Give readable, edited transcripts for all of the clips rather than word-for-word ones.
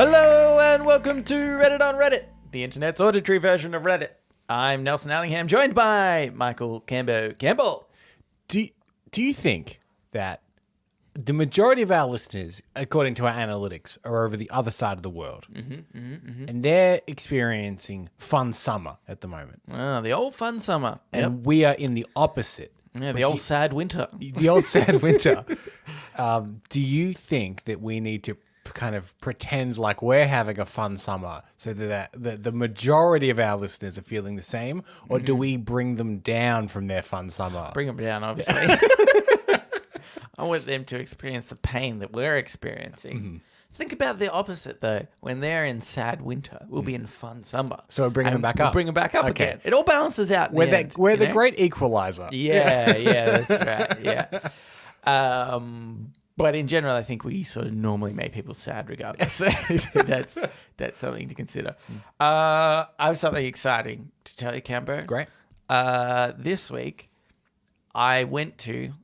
Hello and welcome to Reddit on Reddit, the internet's auditory version of Reddit. I'm Nelson Allingham, joined by Michael Campbell. Do you think that the majority of our listeners, according to our analytics, are over the other side of the world, and they're experiencing fun summer at the moment, Oh, the old fun summer. and we are in the opposite? Yeah, the old sad winter. The old sad winter. Do you think that we need to kind of pretend like we're having a fun summer so that the majority of our listeners are feeling the same, or do we bring them down from their fun summer? Bring them down, obviously. I want them to experience the pain that we're experiencing. Think about the opposite, though. When they're in sad winter, we'll be in fun summer. So we're bringing them back up. Bring them back up again. It all balances out in the end, We're the know? great equalizer. Yeah, that's right. Yeah. But in general, I think we sort of normally make people sad regardless. That's something to consider. I have something exciting to tell you, Cambo. Great. This week, I went to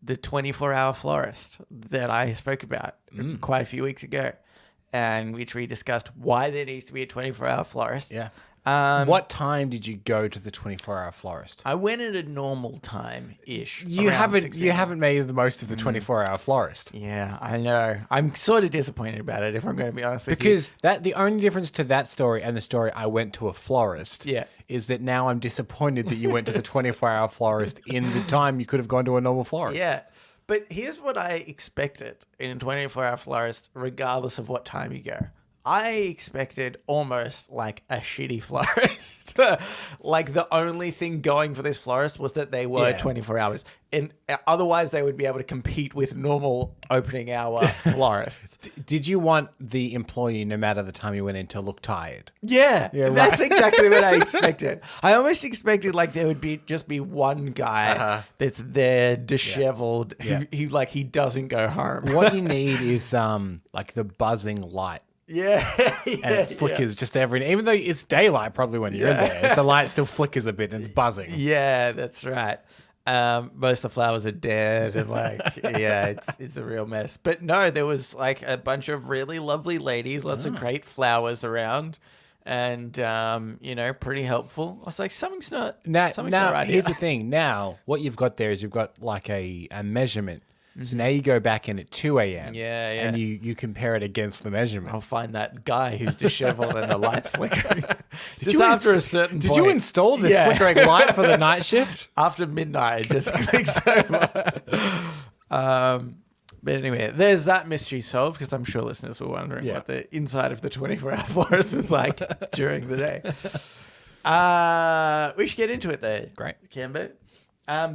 the 24-hour florist that I spoke about quite a few weeks ago, and which we discussed why there needs to be a 24-hour florist. Yeah. What time did you go to the 24-hour florist? I went at a normal time-ish. You around 6 haven't p.m. made the most of the 24-hour florist. Yeah, I know. I'm sort of disappointed about it, if I'm going to be honest with you. Because the only difference to that story and the story I went to a florist is that now I'm disappointed that you went to the 24-hour florist in the time you could have gone to a normal florist. Yeah. But here's what I expected in a 24-hour florist, regardless of what time you go. I expected almost like a shitty florist. Like the only thing going for this florist was that they were 24 hours. And otherwise they would be able to compete with normal opening hour florists. Did you want the employee, no matter the time you went in, to look tired? Yeah, that's exactly what I expected. I almost expected like there would just be one guy that's there disheveled who he doesn't go home. What you need is like the buzzing light. Yeah, and it flickers just even though it's daylight probably when you're in there, the light still flickers a bit and it's buzzing. Yeah, that's right. Most of the flowers are dead and it's a real mess. But no, there was like a bunch of really lovely ladies, lots of great flowers around, and pretty helpful. I was like, something's not right here's here. the thing. Now what you've got there is you've got like a measurement. So now you go back in at 2 a.m. And you compare it against the measurement. I'll find that guy who's disheveled and the light's flickering. After a certain point. Did you install the flickering light for the night shift? After midnight, it just clicks over. But anyway, there's that mystery solved, because I'm sure listeners were wondering what the inside of the 24-hour florist was like during the day. We should get into it though. Great. Cambo.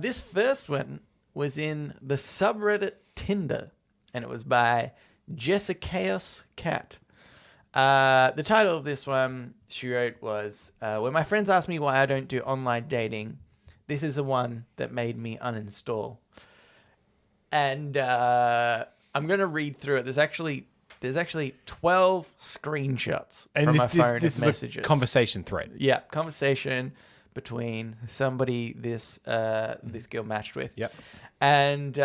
This first one was in the subreddit Tinder, and it was by Jessicaeus Cat. The title of this one she wrote was, when my friends ask me why I don't do online dating, this is the one that made me uninstall. And I'm going to read through it. There's actually 12 screenshots from my phone of this messages. Is a conversation thread. Yeah, conversation between somebody this girl matched with. Yep. And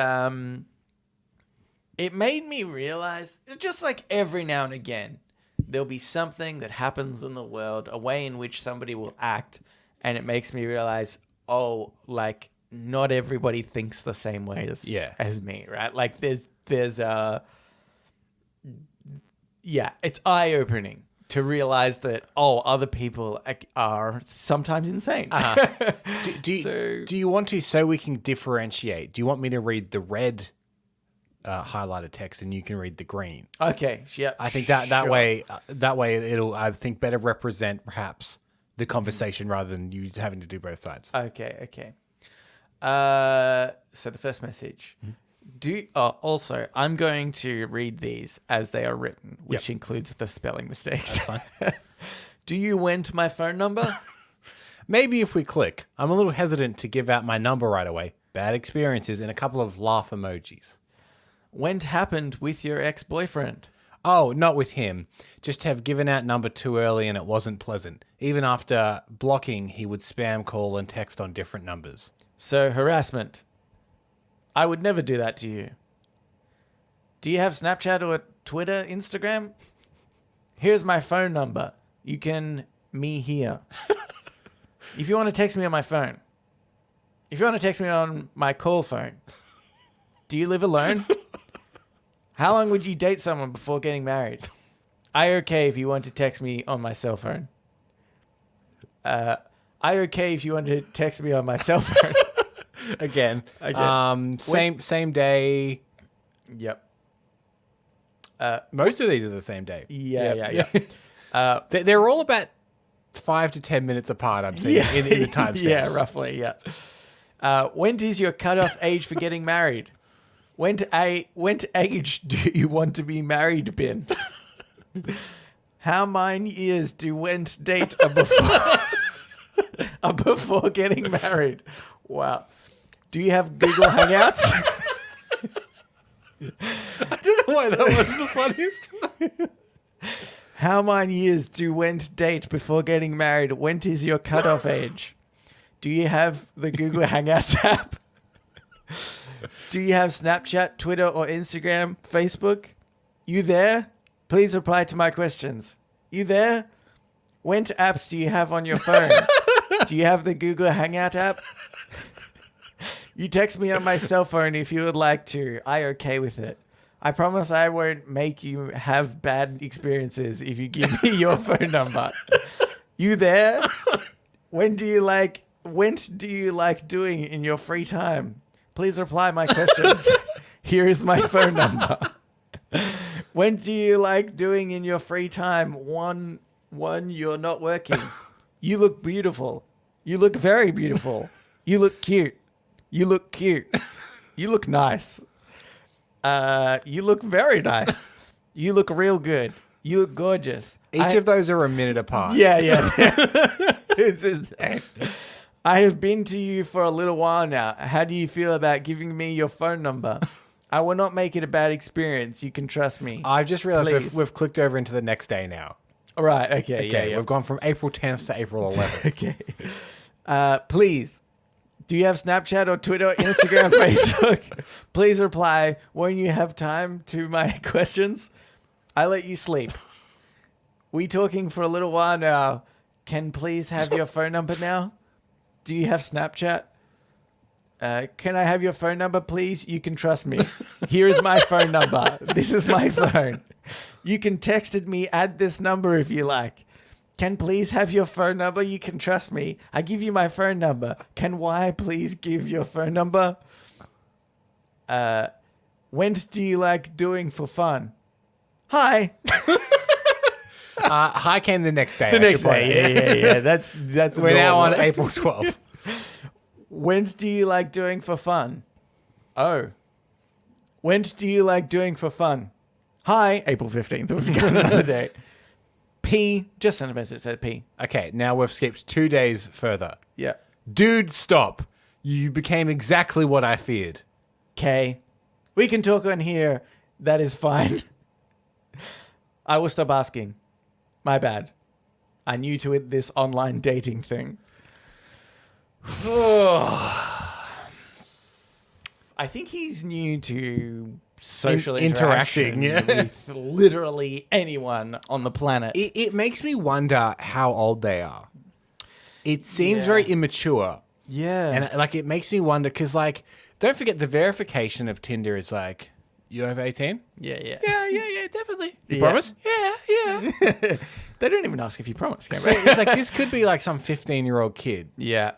it made me realize, just like every now and again, there'll be something that happens in the world, a way in which somebody will act, and it makes me realize, like not everybody thinks the same way as me, right? Like it's eye-opening to realize that, other people are sometimes insane. Do you want to, so we can differentiate, do you want me to read the red highlighted text and you can read the green? Okay, yeah. I think that way it'll, I think, better represent perhaps the conversation rather than you having to do both sides. Okay. So the first message. Also, I'm going to read these as they are written, which includes the spelling mistakes. That's fine. Do you want my phone number? Maybe if we click. I'm a little hesitant to give out my number right away. Bad experiences and a couple of laugh emojis. When happened with your ex-boyfriend? Oh, not with him. Just have given out number too early and it wasn't pleasant. Even after blocking, he would spam call and text on different numbers. So harassment. I would never do that to you. Do you have Snapchat or Twitter, Instagram? Here's my phone number. You can me here. If you want to text me on my phone. If you want to text me on my call phone. Do you live alone? How long would you date someone before getting married? I okay if you want to text me on my cell phone. I okay if you want to text me on my cell phone. Again. Same day. Yep. Most of these are the same day. Yeah. They're all about 5 to 10 minutes apart, I'm seeing, in the timestamps. Yeah, roughly, yeah. When is your cutoff age for getting married? When age do you want to be married, Ben? How many years do went date before getting married? Wow. Do you have Google Hangouts? I don't know why that was the funniest one. How many years do went date before getting married? When is your cutoff age? Do you have the Google Hangouts app? Do you have Snapchat, Twitter, or Instagram, Facebook? You there? Please reply to my questions. You there? What apps do you have on your phone? Do you have the Google Hangout app? You text me on my cell phone if you would like to. I okay with it. I promise I won't make you have bad experiences if you give me your phone number. You there? When do you like doing in your free time? Please reply my questions. Here is my phone number. When do you like doing in your free time? One, you're not working. You look beautiful. You look very beautiful. You look cute. You look cute. You look nice. You look very nice. You look real good. You look gorgeous. Each of those are a minute apart. Yeah. It's insane. I have been to you for a little while now. How do you feel about giving me your phone number? I will not make it a bad experience. You can trust me. I've just realized we've clicked over into the next day now. All right. Okay. Yeah. We've gone from April 10th to April 11th. Okay. Please. Do you have Snapchat or Twitter, Instagram, Facebook? Please reply when you have time to my questions. I let you sleep. We talking for a little while now. Can please have your phone number now? Do you have Snapchat? Can I have your phone number, please? You can trust me. Here is my phone number. This is my phone. You can text me at this number if you like. Can please have your phone number? You can trust me. I give you my phone number. Can Y please give your phone number? When do you like doing for fun? Hi. Hi came the next day. The next day. Yeah. That's We're now on April 12th. When do you like doing for fun? Oh. When do you like doing for fun? Hi, April 15th. We've got another day. P. Just send a message that said P. Okay, now we've skipped 2 days further. Yeah. Dude, stop. You became exactly what I feared. K. We can talk on here. That is fine. I will stop asking. My bad. I'm new to this online dating thing. I think he's new to social interacting with literally anyone on the planet. It makes me wonder how old they are. It seems very immature. Yeah. And it makes me wonder because don't forget the verification of Tinder is you over 18? Yeah, definitely. You promise? Yeah. They don't even ask if you promise. So, this could be some 15-year-old kid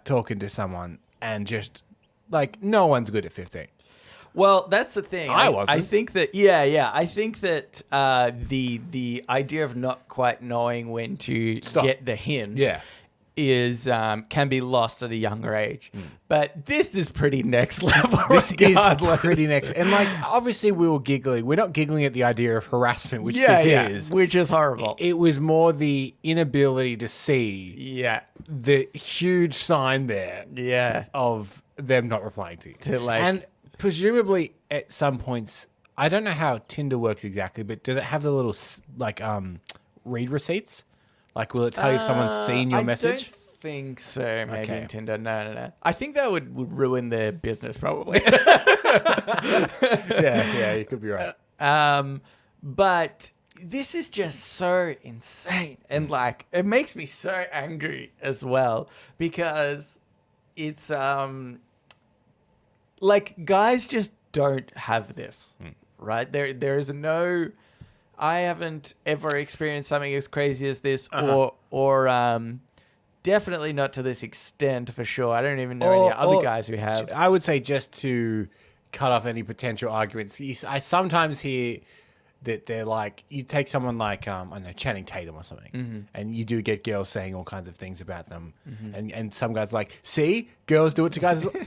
talking to someone and just no one's good at 15. Well, that's the thing. I wasn't. I think that I think that the idea of not quite knowing when to get the hint is can be lost at a younger age. But this is pretty next level. This is pretty next. And obviously we were giggling. We're not giggling at the idea of harassment, which this is. Which is horrible. It was more the inability to see the huge sign there of them not replying to you. And presumably at some points, I don't know how Tinder works exactly, but does it have the little read receipts? Will it tell you if someone's seen your message? I don't think so. Maybe in Tinder. No. I think that would ruin their business probably. Yeah, you could be right. But this is just so insane. And like, it makes me so angry as well because it's, like guys just don't have this, right? There is no, I haven't ever experienced something as crazy as this or definitely not to this extent for sure. I don't even know any other guys who have. I would say, just to cut off any potential arguments, I sometimes hear that they're like, you take someone like, I don't know, Channing Tatum or something, and you do get girls saying all kinds of things about them. And some guys are like, see, girls do it to guys as well.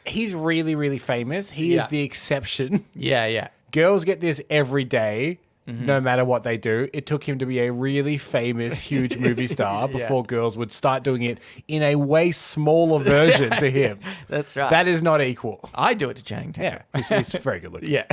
He's really, really famous. He is the exception. Yeah. Girls get this every day, no matter what they do. It took him to be a really famous, huge movie star before girls would start doing it in a way smaller version to him. That's right. That is not equal. I do it to Channing Tatum. Yeah, he's very good looking. Yeah.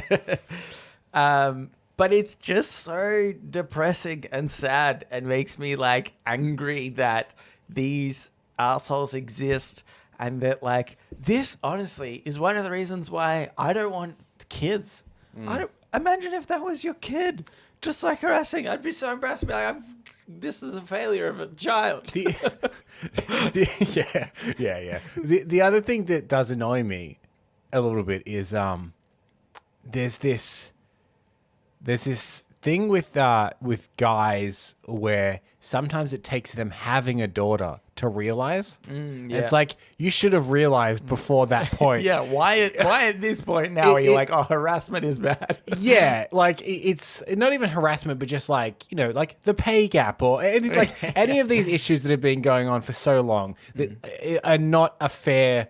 But it's just so depressing and sad and makes me like angry that these assholes exist and that like this honestly is one of the reasons why I don't want kids. I don't imagine if that was your kid just like harassing. I'd be so embarrassed. I'd be like, this is a failure of a child. Yeah. The other thing that does annoy me a little bit is there's this thing with guys where sometimes it takes them having a daughter to realize. It's like, you should have realized before that point. Yeah, why at this point now are you like, oh, harassment is bad? Yeah, like it's not even harassment, but just like, like the pay gap or any of these issues that have been going on for so long that are not a fair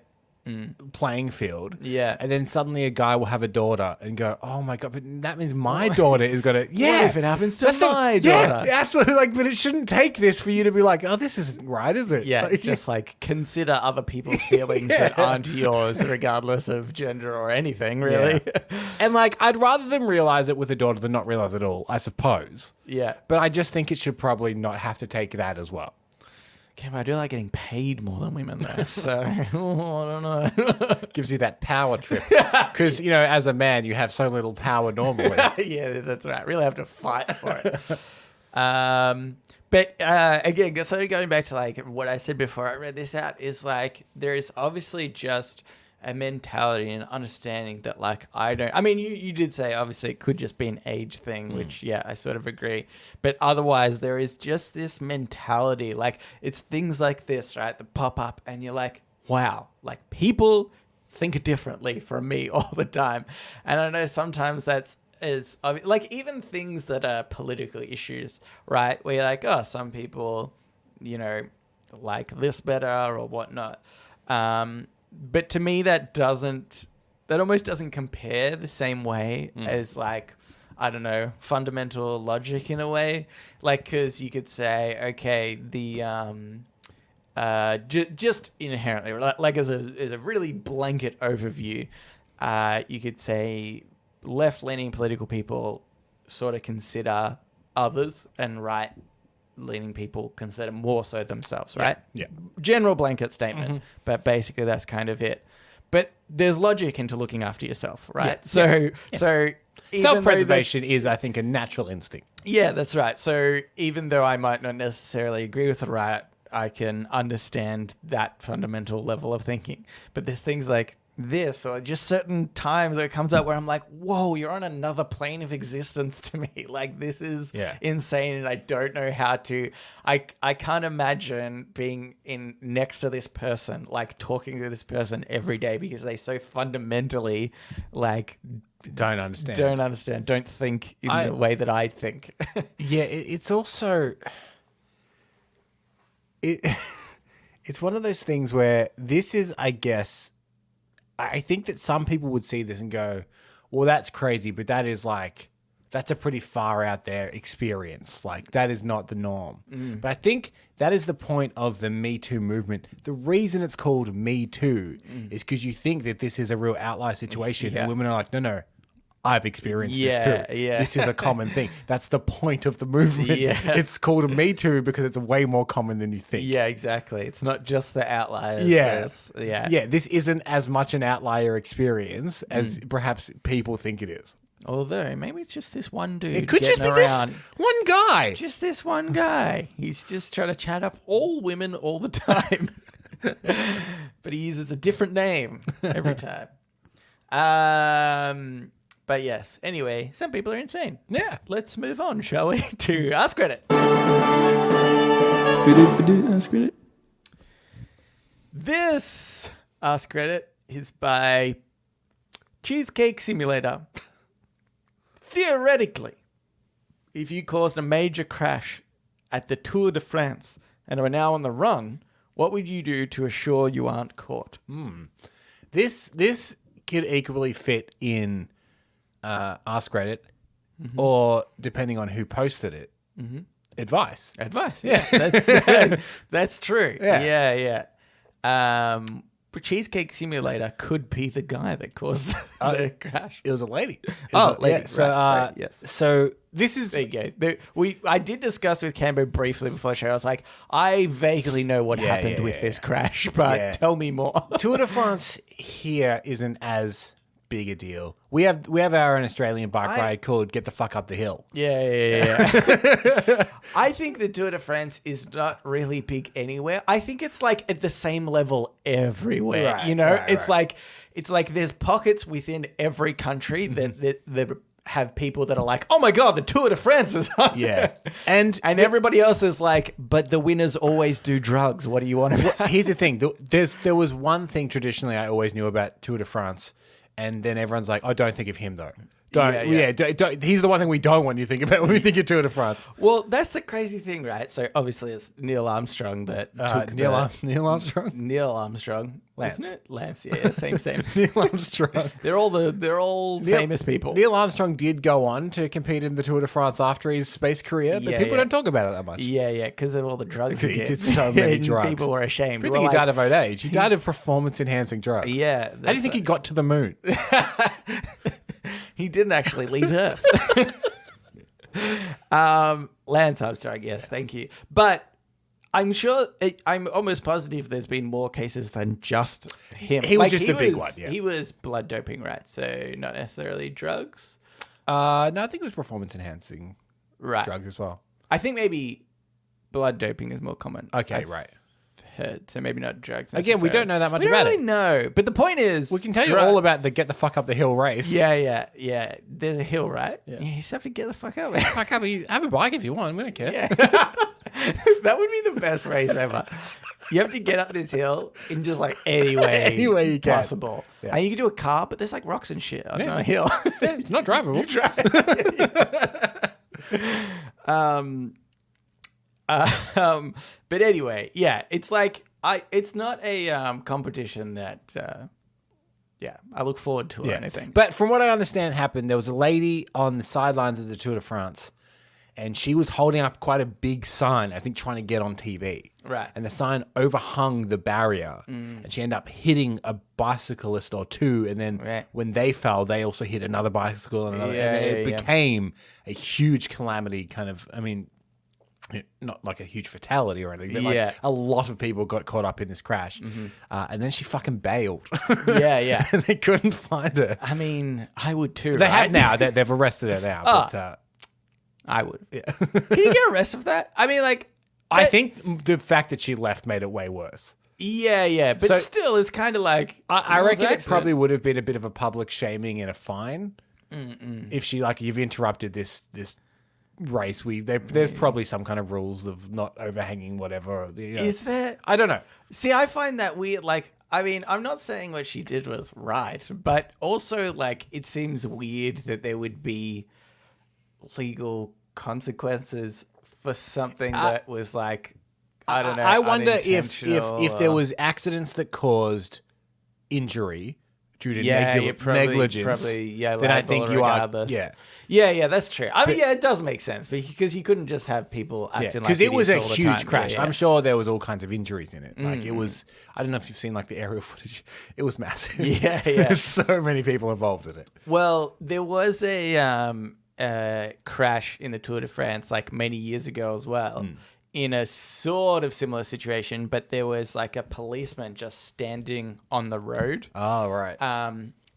playing field. Yeah. And then suddenly a guy will have a daughter and go, oh my God, but that means my daughter is going to, What if it happens to my daughter? Yeah, absolutely. Like, but it shouldn't take this for you to be like, oh, this isn't right, is it? Yeah, like, just like consider other people's feelings that aren't yours, regardless of gender or anything, really. Yeah. And like, I'd rather them realize it with a daughter than not realize it at all, I suppose. Yeah. But I just think it should probably not have to take that as well. Okay, but I do like getting paid more than women though, so I don't know. Gives you that power trip. Because, as a man, you have so little power normally. Yeah, that's right. Really have to fight for it. But again, so going back to like what I said before I read this out is like, there is obviously just a mentality and understanding that like you did say obviously it could just be an age thing, which I sort of agree, but otherwise there is just this mentality, like it's things like this, right, that pop up and you're like, wow, like people think differently from me all the time. And I know sometimes that's like even things that are political issues, right, where you're like, oh, some people like this better or whatnot. But to me, that almost doesn't compare the same way as like, I don't know, fundamental logic in a way. Like, because you could say, okay, the just inherently, like as a really blanket overview, you could say left-leaning political people sort of consider others and right-leaning people consider more so themselves, right? Yeah. General blanket statement, but basically that's kind of it. But there's logic into looking after yourself, right? Yeah. So Self-preservation is, I think, a natural instinct. Yeah, that's right. So even though I might not necessarily agree with the right, I can understand that fundamental level of thinking. But there's things like this or just certain times that it comes up where I'm like, whoa, you're on another plane of existence to me. Like, this is insane, and I don't know how to. I can't imagine being next to this person, like talking to this person every day, because they so fundamentally like don't understand, don't think in the way that I think. Yeah, it's also it's one of those things where this is, I guess, I think that some people would see this and go, well, that's crazy, but that is like, that's a pretty far out there experience. Like, that is not the norm. But I think that is the point of the Me Too movement. The reason it's called Me Too is because you think that this is a real outlier situation. And women are like, no, I've experienced this too. Yeah. This is a common thing. That's the point of the movement. Yeah. It's called Me Too because it's way more common than you think. Yeah, exactly. It's not just the outliers. Yeah, this isn't as much an outlier experience as perhaps people think it is. Although maybe it's just this one dude. It could just be getting this around. one guy. Just this one guy. He's just trying to chat up all women all the time. But he uses a different name every time. But yes. Anyway, some people are insane. Yeah. Let's move on, shall we? To Ask Reddit. Ask Reddit. This Ask Reddit is by Cheesecake Simulator. Theoretically, if you caused a major crash at the Tour de France and are now on the run, what would you do to assure you aren't caught? This could equally fit in Ask Reddit, or depending on who posted it, advice. Advice. Yeah, that's true. Yeah. But Cheesecake Simulator could be the guy that caused the crash. It was a lady. Lady. So, yes. So this is There you go. I did discuss with Cambo briefly before the show. I was like, I vaguely know what happened with this crash, but tell me more. Tour de France here isn't as big a deal. We have our own Australian bike ride called Get the Fuck Up the Hill. Yeah. I think the Tour de France is not really big anywhere. I think it's like at the same level everywhere. Right, you know, right, it's right. like there's pockets within every country that have people that are like, oh my god, the Tour de France is on. Yeah. And everybody else is like, but the winners always do drugs. What do you want to? here's the thing. There was one thing traditionally I always knew about Tour de France, and then everyone's like, oh, don't think of him though. Don't. He's the one thing we don't want you to think about when we think of Tour de France. Well, that's the crazy thing, right? So obviously it's Neil Armstrong that took Neil Armstrong? Neil Armstrong. Lance. Isn't it? Lance, yeah, same. Neil Armstrong. They're all famous people. Neil Armstrong did go on to compete in the Tour de France after his space career, but people don't talk about it that much. Yeah, because of all the drugs He did so many And drugs. People were ashamed. I We're think like, he died of old age. He died of performance-enhancing drugs. Yeah. How do you think he got to the moon? He didn't actually leave Earth. Lance Armstrong, yes, thank you. But I'm sure, I'm almost positive there's been more cases than just him. He was just the big one, yeah. He was blood doping, right? So not necessarily drugs. No, I think it was performance-enhancing drugs as well. I think maybe blood doping is more common. Okay, right. Heard, so maybe not drugs. Again, we don't know that much we about don't really it. know, but the point is, We can tell you all about the Get the Fuck Up the Hill race. Yeah. There's a hill, right? Yeah. You just have to get the fuck up. Fuck up, have a bike if you want. We don't care. Yeah. That would be the best race ever. You have to get up this hill in just like any way you can. possible. Yeah. And you can do a car, but there's like rocks and shit on the hill. Yeah, it's not drivable. But anyway, yeah, it's like it's not a competition that I look forward to or anything. But from what I understand happened, there was a lady on the sidelines of the Tour de France, and she was holding up quite a big sign, I think trying to get on TV. Right. And the sign overhung the barrier, and she ended up hitting a bicyclist or two, and then when they fell, they also hit another bicycle and another, and it became a huge calamity, kind of, I mean, not like a huge fatality or anything, but like a lot of people got caught up in this crash. And then she fucking bailed. Yeah. And they couldn't find her. I mean, I would too. They have now. They've arrested her now. But I would. Yeah. Can you get arrested for that? I mean, like, I think the fact that she left made it way worse. Yeah. But still, it's kind of like I reckon it probably would have been a bit of a public shaming and a fine if she you've interrupted this race. There's probably some kind of rules of not overhanging whatever. Is there? I don't know. See, I find that weird. Like, I mean, I'm not saying what she did was right, but also like it seems weird that there would be legal consequences for something that was like, I don't know. I wonder if there was accidents that caused injury due to negligence, then I think you are. Yeah, that's true. I mean, it does make sense because you couldn't just have people acting like because it was a huge crash. Yeah. I'm sure there was all kinds of injuries in it. Like it was. I don't know if you've seen like the aerial footage. It was massive. Yeah. There's so many people involved in it. Well, there was a crash in the Tour de France like many years ago as well. In a sort of similar situation, but there was like a policeman just standing on the road. Oh, right.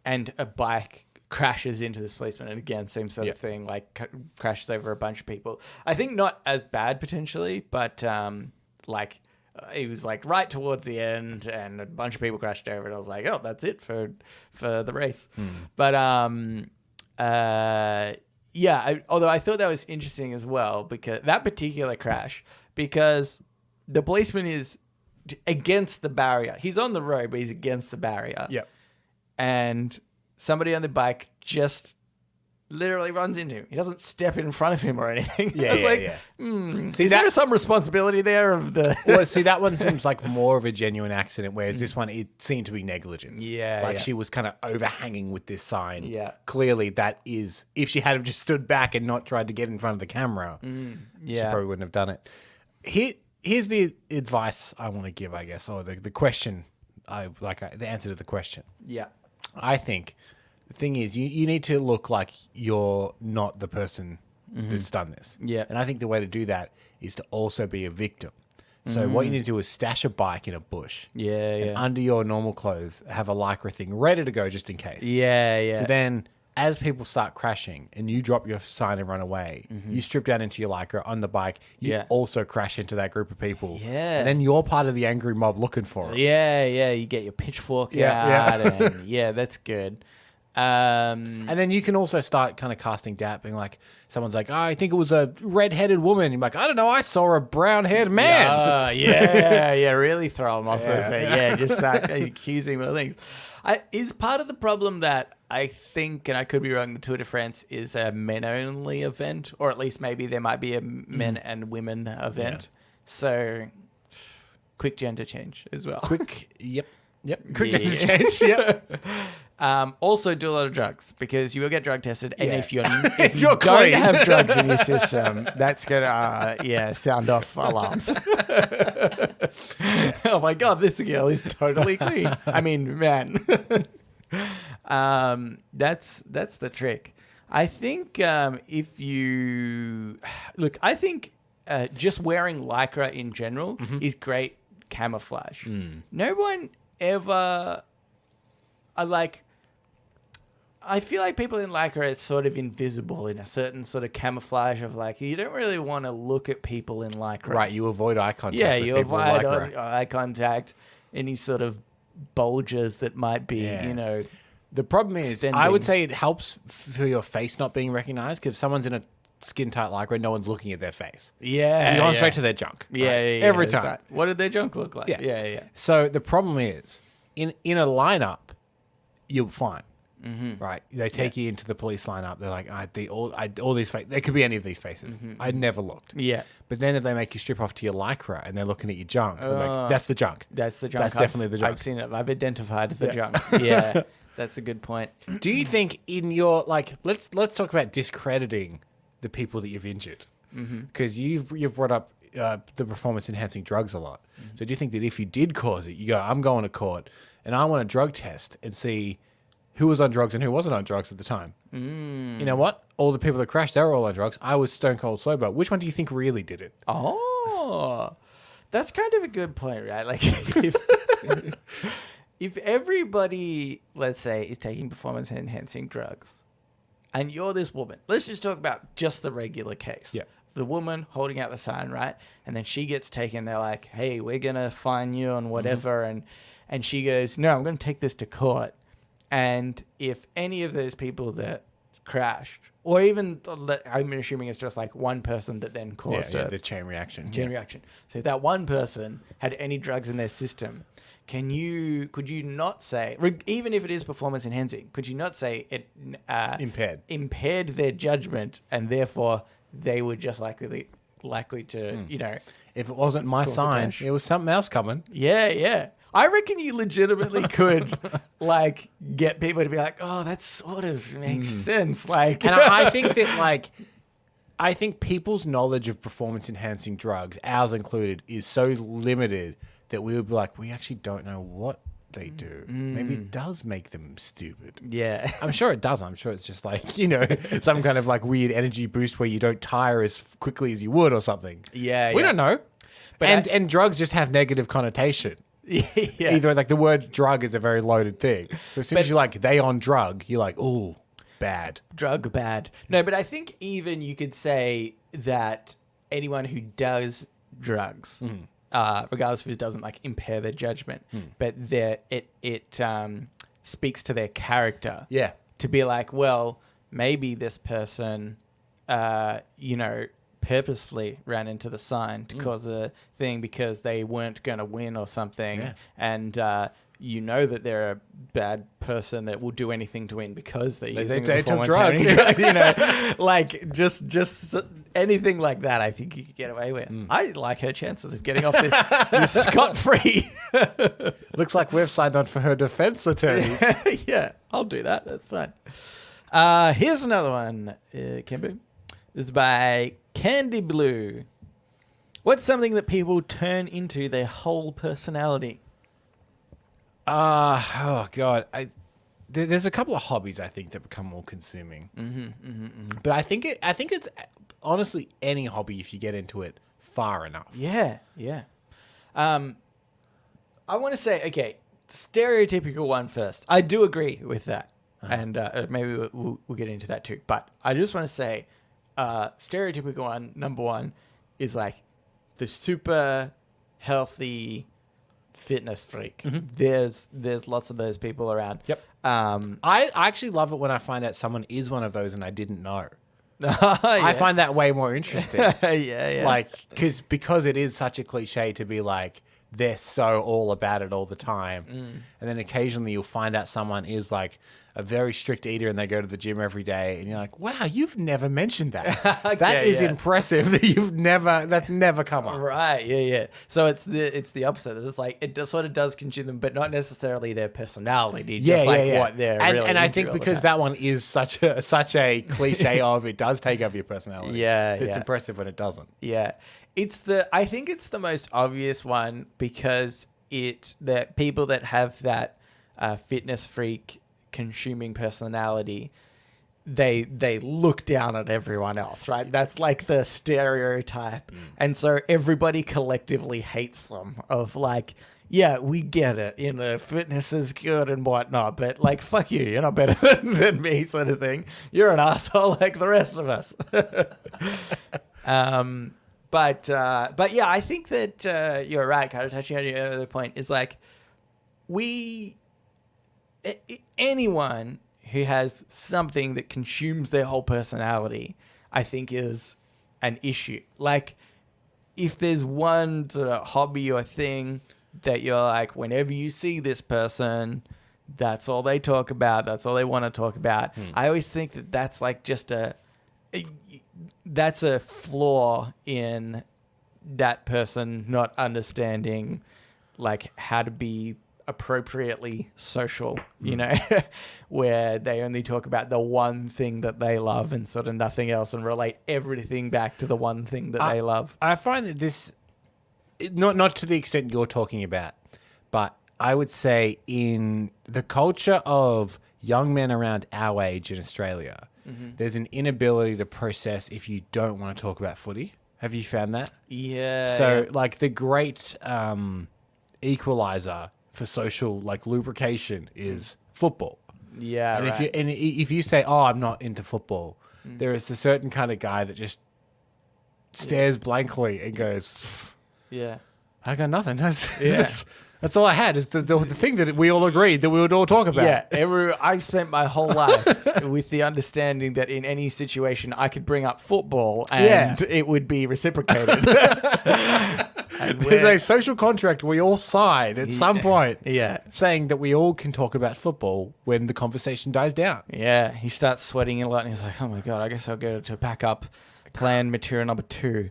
And a bike crashes into this policeman, and again, same sort of thing, like crashes over a bunch of people. I think not as bad potentially, but like it was like right towards the end, and a bunch of people crashed over, and I was like, oh, that's it for the race. But although I thought that was interesting as well, because that particular crash, because the policeman is against the barrier. He's on the road, but he's against the barrier. Yep. And somebody on the bike just literally runs into him. He doesn't step in front of him or anything. Yeah, I was See, is there some responsibility there of the... Well, see, that one seems like more of a genuine accident, whereas this one, it seemed to be negligence. Yeah, Like yeah. she was kind of overhanging with this sign. Yeah. Clearly, that is, if she had have just stood back and not tried to get in front of the camera, she probably wouldn't have done it. Here's the advice I want to give, I guess, or the question, the answer to the question. Yeah. I think the thing is, you need to look like you're not the person that's done this. Yeah. And I think the way to do that is to also be a victim. So what you need to do is stash a bike in a bush. And under your normal clothes, have a Lycra thing ready to go just in case. Yeah. So then, as people start crashing and you drop your sign and run away, you strip down into your Lycra on the bike, you also crash into that group of people. Yeah. And then you're part of the angry mob looking for it. Yeah. You get your pitchfork out. And that's good. And then you can also start kind of casting doubt, being like, someone's like, oh, I think it was a red-headed woman. You're like, I don't know, I saw a brown-haired man. Really throw them off. Just start accusing them of things. Is part of the problem that I think, and I could be wrong, the Tour de France is a men-only event, or at least maybe there might be a men and women event. So, quick gender change as well. Yep. Quick gender change. Also, do a lot of drugs, because you will get drug tested, and if you don't clean. have drugs in your system, that's gonna sound off alarms. Oh my god, this girl is totally clean. I mean, man. That's the trick. I think if you look, I think just wearing Lycra in general is great camouflage. No one ever I feel like people in Lycra are sort of invisible in a certain sort of camouflage of like, you don't really want to look at people in Lycra. Right, you avoid eye contact. Yeah, with you people with avoid Lycra. eye contact, any sort of bulges that might be, The problem is, Extending. I would say it helps for your face not being recognized, because if someone's in a skin-tight Lycra, no one's looking at their face. Yeah. You're going straight to their junk. Yeah, right? Every time. Right. What did their junk look like? Yeah. So the problem is, in a lineup, you're fine. Right? They take you into the police lineup. They're like, all these faces. There could be any of these faces. I never looked. Yeah. But then if they make you strip off to your Lycra and they're looking at your junk, they're like, that's the junk. That's the junk. That's definitely the junk. I've seen it. I've identified the junk. Yeah. That's a good point. Do you think in your, let's talk about discrediting the people that you've injured, because you've brought up the performance enhancing drugs a lot. So do you think that if you did cause it, you go, I'm going to court and I want a drug test and see who was on drugs and who wasn't on drugs at the time? You know what? All the people that crashed, they were all on drugs. I was stone cold sober. Which one do you think really did it? Oh, that's kind of a good point, right? Like, if everybody, let's say, is taking performance enhancing drugs, and you're this woman, let's just talk about just the regular case. Yeah. The woman holding out the sign, right? And then she gets taken. They're like, hey, we're going to fine you on whatever. And she goes, no, I'm going to take this to court. And if any of those people that crashed, or even, I'm assuming it's just like one person that then caused the chain reaction. reaction. So if that one person had any drugs in their system, could you not say, even if it is performance enhancing, could you not say it impaired their judgment, and therefore they were just likely to, If it wasn't my sign, it was something else coming. Yeah. I reckon you legitimately could get people to be like, oh, that sort of makes sense. And I think that I think people's knowledge of performance enhancing drugs, ours included, is so limited that we would be like, we actually don't know what they do. Maybe it does make them stupid. Yeah. I'm sure it does. I'm sure it's just some kind of weird energy boost where you don't tire as quickly as you would or something. Yeah. We don't know. But and drugs just have negative connotation. Yeah. Either the word drug is a very loaded thing. So as soon as you're they on drug, you're like, ooh. bad. Drug bad. No, but I think even you could say that anyone who does drugs, regardless if it doesn't like impair their judgment, but it speaks to their character. Yeah. To be like, well, maybe this person, purposefully ran into the sign to cause a thing because they weren't going to win or something. Yeah. And that they're a bad person that will do anything to win because they're using they the took performance drugs. like just anything like that. I think you could get away with. I like her chances of getting off this scot-free. Looks like we've signed on for her defense attorneys. Yeah, I'll do that. That's fine. Here's another one, Kimbo. This is by Candy Blue. What's something that people turn into their whole personality? Oh God, there's a couple of hobbies I think that become more consuming. But I think it's honestly any hobby if you get into it far enough. Yeah. I want to say, okay, stereotypical one first. I do agree with that. And maybe we'll get into that too. But I just want to say, stereotypical one, number one, is like the super healthy fitness freak. There's lots of those people around. Yep. I actually love it when I find out someone is one of those and I didn't know. I find that way more interesting. Yeah. Like, because it is such a cliche to be like, they're so all about it all the time. And then occasionally you'll find out someone is like a very strict eater and they go to the gym every day and you're like, wow, you've never mentioned that. That is impressive that that's never come up. Right. Yeah. So it's the opposite. It's like it sort of does consume them, but not necessarily their personality. What they're really and I into think all the because time. that one is such a cliche of it does take over your personality. Yeah. It's impressive when it doesn't. Yeah. I think it's the most obvious one because the people that have that fitness freak consuming personality, they look down at everyone else, right? That's like the stereotype. And so everybody collectively hates them of like, yeah, we get it, fitness is good and whatnot, but like, fuck you, you're not better than me sort of thing. You're an asshole like the rest of us. But yeah, I think that you're right. Kind of touching on your other point is like anyone who has something that consumes their whole personality, I think is an issue. Like if there's one sort of hobby or thing that you're like, whenever you see this person, that's all they talk about. That's all they want to talk about. I always think that that's like just that's a flaw in that person not understanding like how to be appropriately social, where they only talk about the one thing that they love and sort of nothing else and relate everything back to the one thing that they love. I find that this, not to the extent you're talking about, but I would say in the culture of young men around our age in Australia, there's an inability to process if you don't want to talk about footy. Have you found that? Yeah. So like the great equalizer for social like lubrication is football. Yeah. And right. if you say, "Oh, I'm not into football," there is a certain kind of guy that just stares blankly and goes, yeah. "I got nothing." That's all I had is the thing that we all agreed that we would all talk about. Yeah, I've spent my whole life with the understanding that in any situation I could bring up football and it would be reciprocated. There's a social contract we all sign at some point saying that we all can talk about football when the conversation dies down. Yeah, he starts sweating a lot and he's like, oh my God, I guess I'll go to pack up plan material number 2.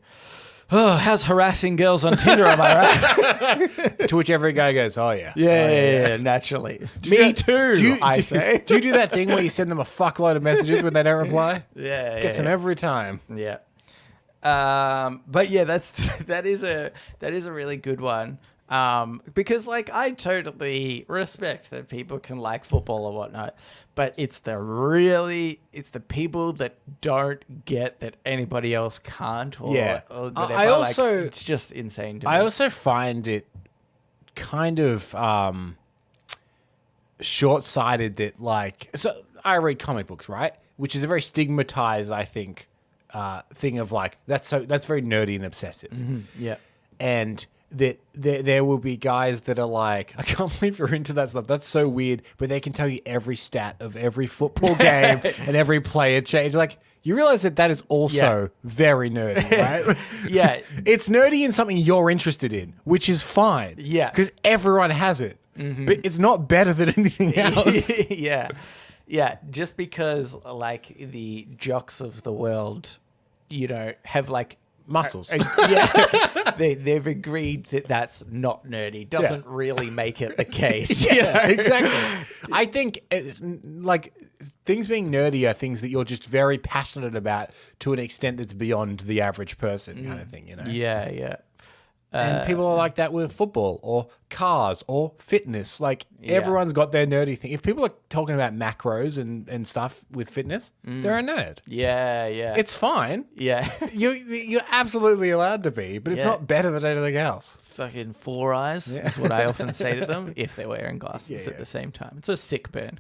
Oh, how's harassing girls on Tinder, am I right? To which every guy goes, oh, yeah. Yeah, naturally. Me too, I say. Do you do that thing where you send them a fuckload of messages when they don't reply? Yeah. Gets them every time. Yeah. But yeah, that is a really good one. Because like I totally respect that people can like football or whatnot, but it's the people that don't get that anybody else can't or whatever. I also it's just insane to me. I also find it kind of short-sighted that like, so I read comic books, right? which is a very stigmatized, I think, thing of like that's very nerdy and obsessive. Yeah. And that there will be guys that are like, I can't believe you're into that stuff. That's so weird. But they can tell you every stat of every football game and every player change. Like, you realize that is also very nerdy, right? Yeah. It's nerdy in something you're interested in, which is fine. Yeah. Because everyone has it. But it's not better than anything else. Yeah. Yeah. Just because, like, the jocks of the world, have, like, Muscles. They've agreed that that's not nerdy. Doesn't really make it the case. Yeah, exactly. I think like things being nerdy are things that you're just very passionate about to an extent that's beyond the average person, kind of thing. Yeah, yeah. And people are like that with football or cars or fitness. Like everyone's got their nerdy thing. If people are talking about macros and stuff with fitness, they're a nerd. Yeah, yeah. It's fine. Yeah. You're absolutely allowed to be, but it's not better than anything else. Fucking four eyes is what I often say to them if they're wearing glasses at the same time. It's a sick burn.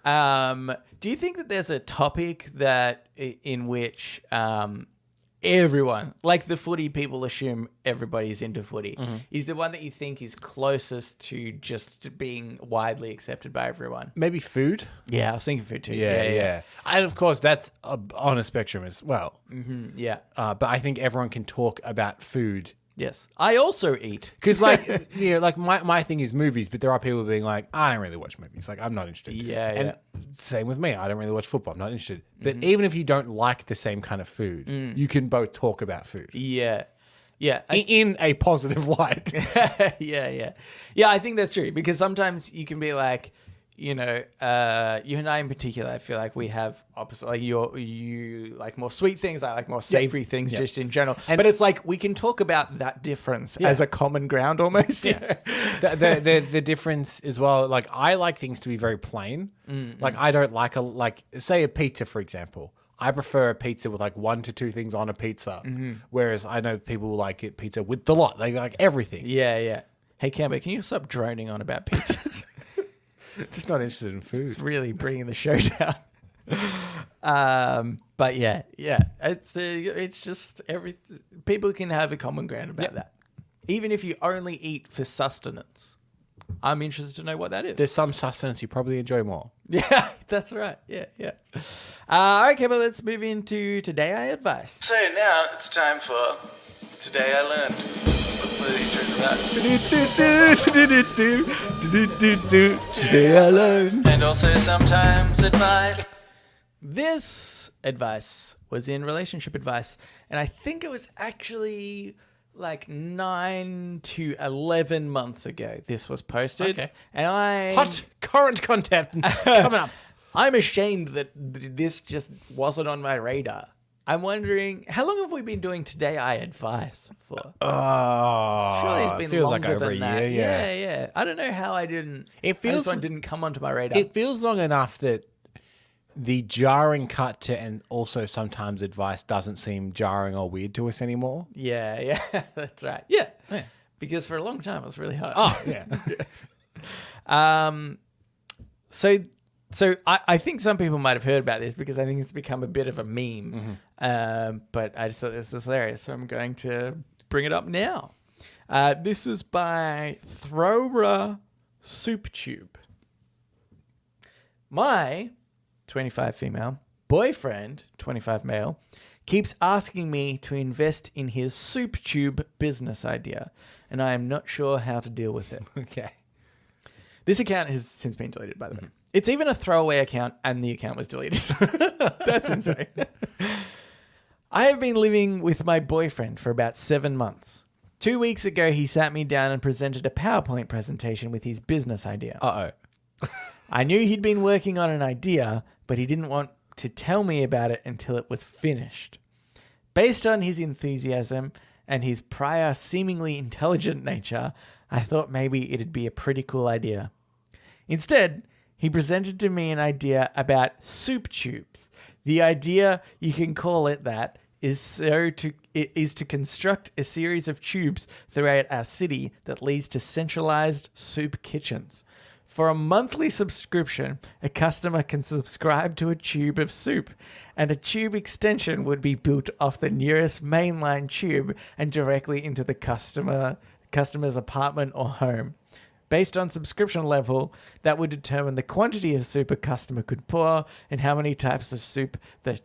Do you think that there's a topic that in which everyone, like the footy people assume everybody's into footy, is the one that you think is closest to just being widely accepted by everyone? Maybe food? Yeah, I was thinking food too. Yeah. And of course, that's on a spectrum as well. Yeah. But I think everyone can talk about food. Yes. I also eat. Because, like, my thing is movies, but there are people being like, I don't really watch movies. Like, I'm not interested. Yeah. Same with me. I don't really watch football. I'm not interested. But even if you don't like the same kind of food, you can both talk about food. Yeah. Yeah. In a positive light. Yeah. Yeah, I think that's true. Because sometimes you can be like, you and I in particular, I feel like we have opposite. Like you like more sweet things, I like more savory things, just in general. But it's like we can talk about that difference as a common ground almost. Yeah. the difference as well. Like I like things to be very plain. Like I don't like say a pizza, for example. I prefer a pizza with like 1 to 2 things on a pizza, whereas I know people like it pizza with the lot. They like everything. Yeah. Hey, Camber, can you stop droning on about pizzas? Just not interested in food. It's really bringing the show down. But yeah, it's just people can have a common ground about that. Even if you only eat for sustenance, I'm interested to know what that is. There's some sustenance you probably enjoy more. Yeah, that's right. Yeah. Okay, but let's move into Today I Advice. So now it's time for Today I Learned. Today I learned. And also sometimes advice. This advice was in relationship advice, and I think it was actually like 9 to 11 months ago this was posted. Okay. And Hot current content coming up. I'm ashamed that this just wasn't on my radar. I'm wondering, how long have we been doing Today I Advice for? Surely it's been feels longer like over than a that. year, Yeah. I don't know how I didn't. It feels this one didn't come onto my radar. It feels long enough that the jarring cut to and also sometimes advice doesn't seem jarring or weird to us anymore. Yeah, that's right. Yeah, because for a long time it was really hard. Oh yeah. So I think some people might have heard about this because I think it's become a bit of a meme. But I just thought this was hilarious, so I'm going to bring it up now. This was by Thrower Soup Tube. My 25 female boyfriend, 25 male, keeps asking me to invest in his soup tube business idea, and I am not sure how to deal with it. Okay. This account has since been deleted, by the way. It's even a throwaway account, and the account was deleted. That's insane. I have been living with my boyfriend for about 7 months. 2 weeks ago, he sat me down and presented a PowerPoint presentation with his business idea. Uh-oh. I knew he'd been working on an idea, but he didn't want to tell me about it until it was finished. Based on his enthusiasm and his prior seemingly intelligent nature, I thought maybe it'd be a pretty cool idea. Instead, he presented to me an idea about soup tubes. The idea, you can call it that, is to construct a series of tubes throughout our city that leads to centralized soup kitchens. For a monthly subscription, a customer can subscribe to a tube of soup, and a tube extension would be built off the nearest mainline tube and directly into the customer's apartment or home. Based on subscription level, that would determine the quantity of soup a customer could pour and how many types of soup. The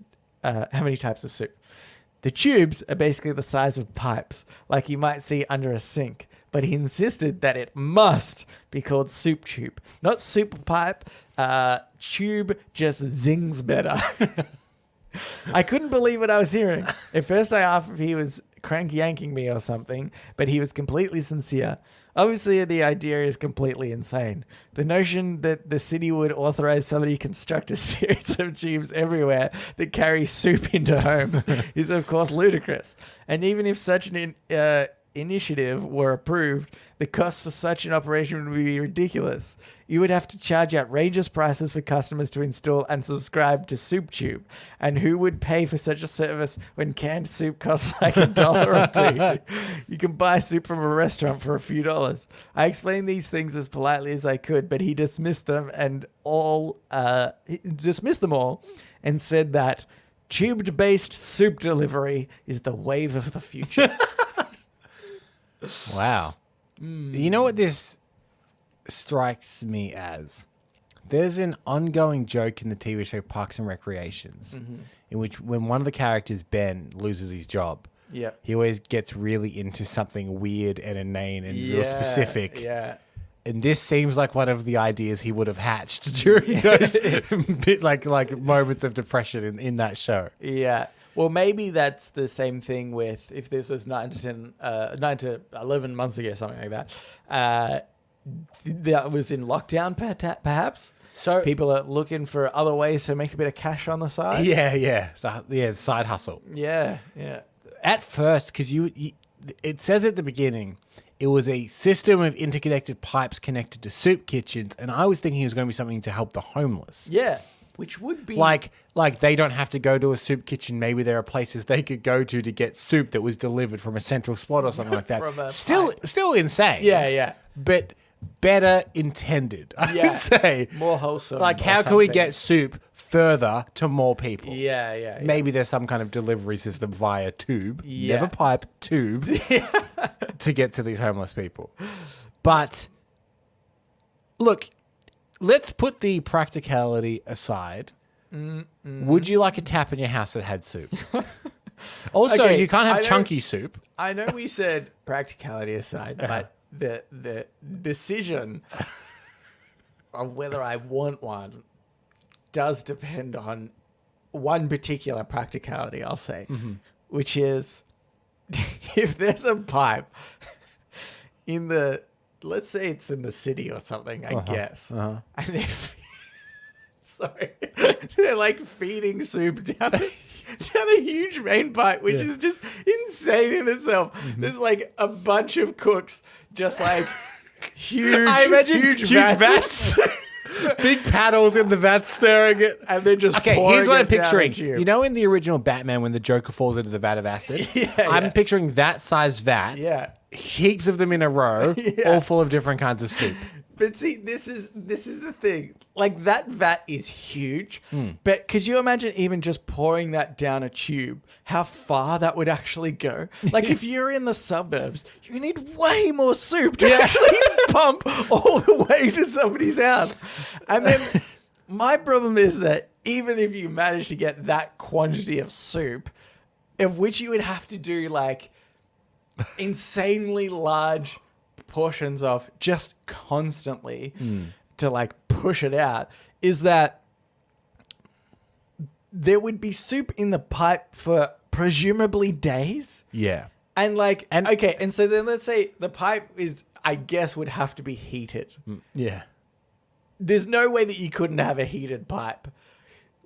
tubes are basically the size of pipes, like you might see under a sink, but he insisted that it must be called soup tube, not soup pipe. Tube just zings better. I couldn't believe what I was hearing. At first I asked if he was crank yanking me or something, but he was completely sincere. Obviously, the idea is completely insane. The notion that the city would authorize somebody to construct a series of tubes everywhere that carry soup into homes is, of course, ludicrous. And even if such an initiative were approved, the cost for such an operation would be ridiculous. You would have to charge outrageous prices for customers to install and subscribe to SoupTube. And who would pay for such a service when canned soup costs like $1 or $2? You can buy soup from a restaurant for a few dollars. I explained these things as politely as I could, but he dismissed them all and said that tube-based soup delivery is the wave of the future. Wow. You know what this strikes me as? There's an ongoing joke in the TV show Parks and Recreations in which when one of the characters, Ben, loses his job, he always gets really into something weird and inane and real specific. Yeah. And this seems like one of the ideas he would have hatched during those bit like moments of depression in that show. Yeah. Well, maybe that's the same thing with if this was 9 to 11 months ago, something like that. That was in lockdown, perhaps. So people are looking for other ways to make a bit of cash on the side. Yeah. Side hustle. Yeah. At first, because it says at the beginning, it was a system of interconnected pipes connected to soup kitchens, and I was thinking it was going to be something to help the homeless. Yeah. Which would be like they don't have to go to a soup kitchen. Maybe there are places they could go to get soup that was delivered from a central spot or something like that. Still insane. Yeah. But better intended, I would say. More wholesome. Like, how can we get soup further to more people? Yeah. Maybe there's some kind of delivery system via tube, Yeah. never pipe, tube, to get to these homeless people. But look, let's put the practicality aside. Would you like a tap in your house that had soup? Also, Okay, you can't have chunky soup. I know we said practicality aside, but the decision of whether I want one does depend on one particular practicality, I'll say, which is if there's a pipe in the, let's say it's in the city or something, I guess, and they're like feeding soup down a huge main pipe, which is just insane in itself. There's like a bunch of cooks just like huge vats. Big paddles in the vat stirring it. And they're just here's what I'm it down picturing. a tube. You know in the original Batman when the Joker falls into the vat of acid? I'm picturing that size vat. Yeah. Heaps of them in a row, all full of different kinds of soup. But see, this is the thing. Like, that vat is huge. But could you imagine even just pouring that down a tube, how far that would actually go? Like, if you're in the suburbs, you need way more soup to actually pump all the way to somebody's house. And then my problem is that even if you manage to get that quantity of soup, of which you would have to do, like, insanely large portions of just constantly to like push it out, is that there would be soup in the pipe for presumably days. Yeah. And so then let's say the pipe is, I guess, would have to be heated. Yeah. There's no way that you couldn't have a heated pipe.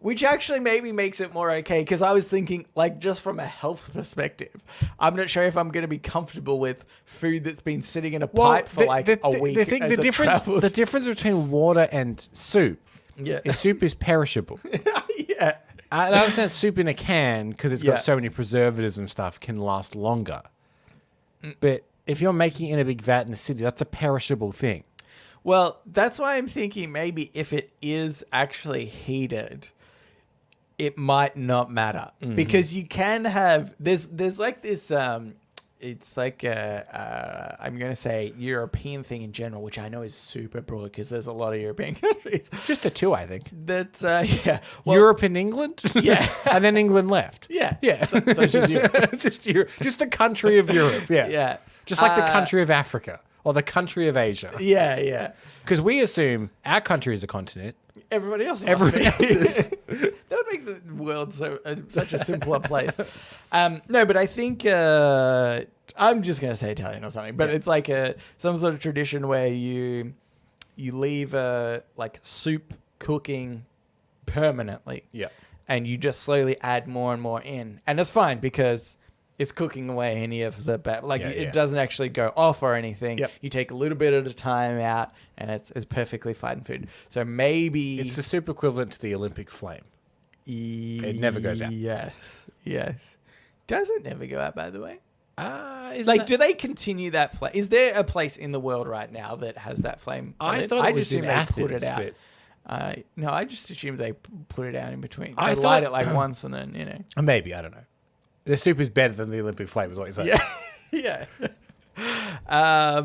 Which actually maybe makes it more okay, because I was thinking, like, just from a health perspective, I'm not sure if I'm going to be comfortable with food that's been sitting in a pipe for a week. The difference between water and soup is soup is perishable. Yeah. I understand soup in a can, because it's got so many preservatives and stuff, can last longer. But if you're making it in a big vat in the city, that's a perishable thing. Well, that's why I'm thinking maybe if it is actually heated, it might not matter because you can have there's like this it's like I'm gonna say European thing in general, which I know is super broad because there's a lot of European countries. Just the two, I think. That yeah, Europe and England. Yeah, and then England left. yeah, Yeah. So it's just Europe. just the country of Europe. Yeah. Yeah, Just like the country of Africa or the country of Asia. yeah. Because we assume our country is a continent. Everybody else. Everybody else is. That would make the world such a simpler place. No, but I think I'm just gonna say Italian or something. But it's like some sort of tradition where you leave like soup cooking permanently. Yeah. And you just slowly add more and more in, and it's fine because it's cooking away any of the it doesn't actually go off or anything. Yep. You take a little bit at a time out, and it's perfectly fine food. So maybe It's the soup equivalent to the Olympic flame. It never goes out. Yes. Does it never go out, by the way? Like, Do they continue that flame? Is there a place in the world right now that has that flame? I thought it was in Athens, put it out. but No, I just assumed they put it out in between. I They thought- light it like once and then, maybe, I don't know. The soup is better than the Olympic flame, is what you're saying. Yeah. Yeah.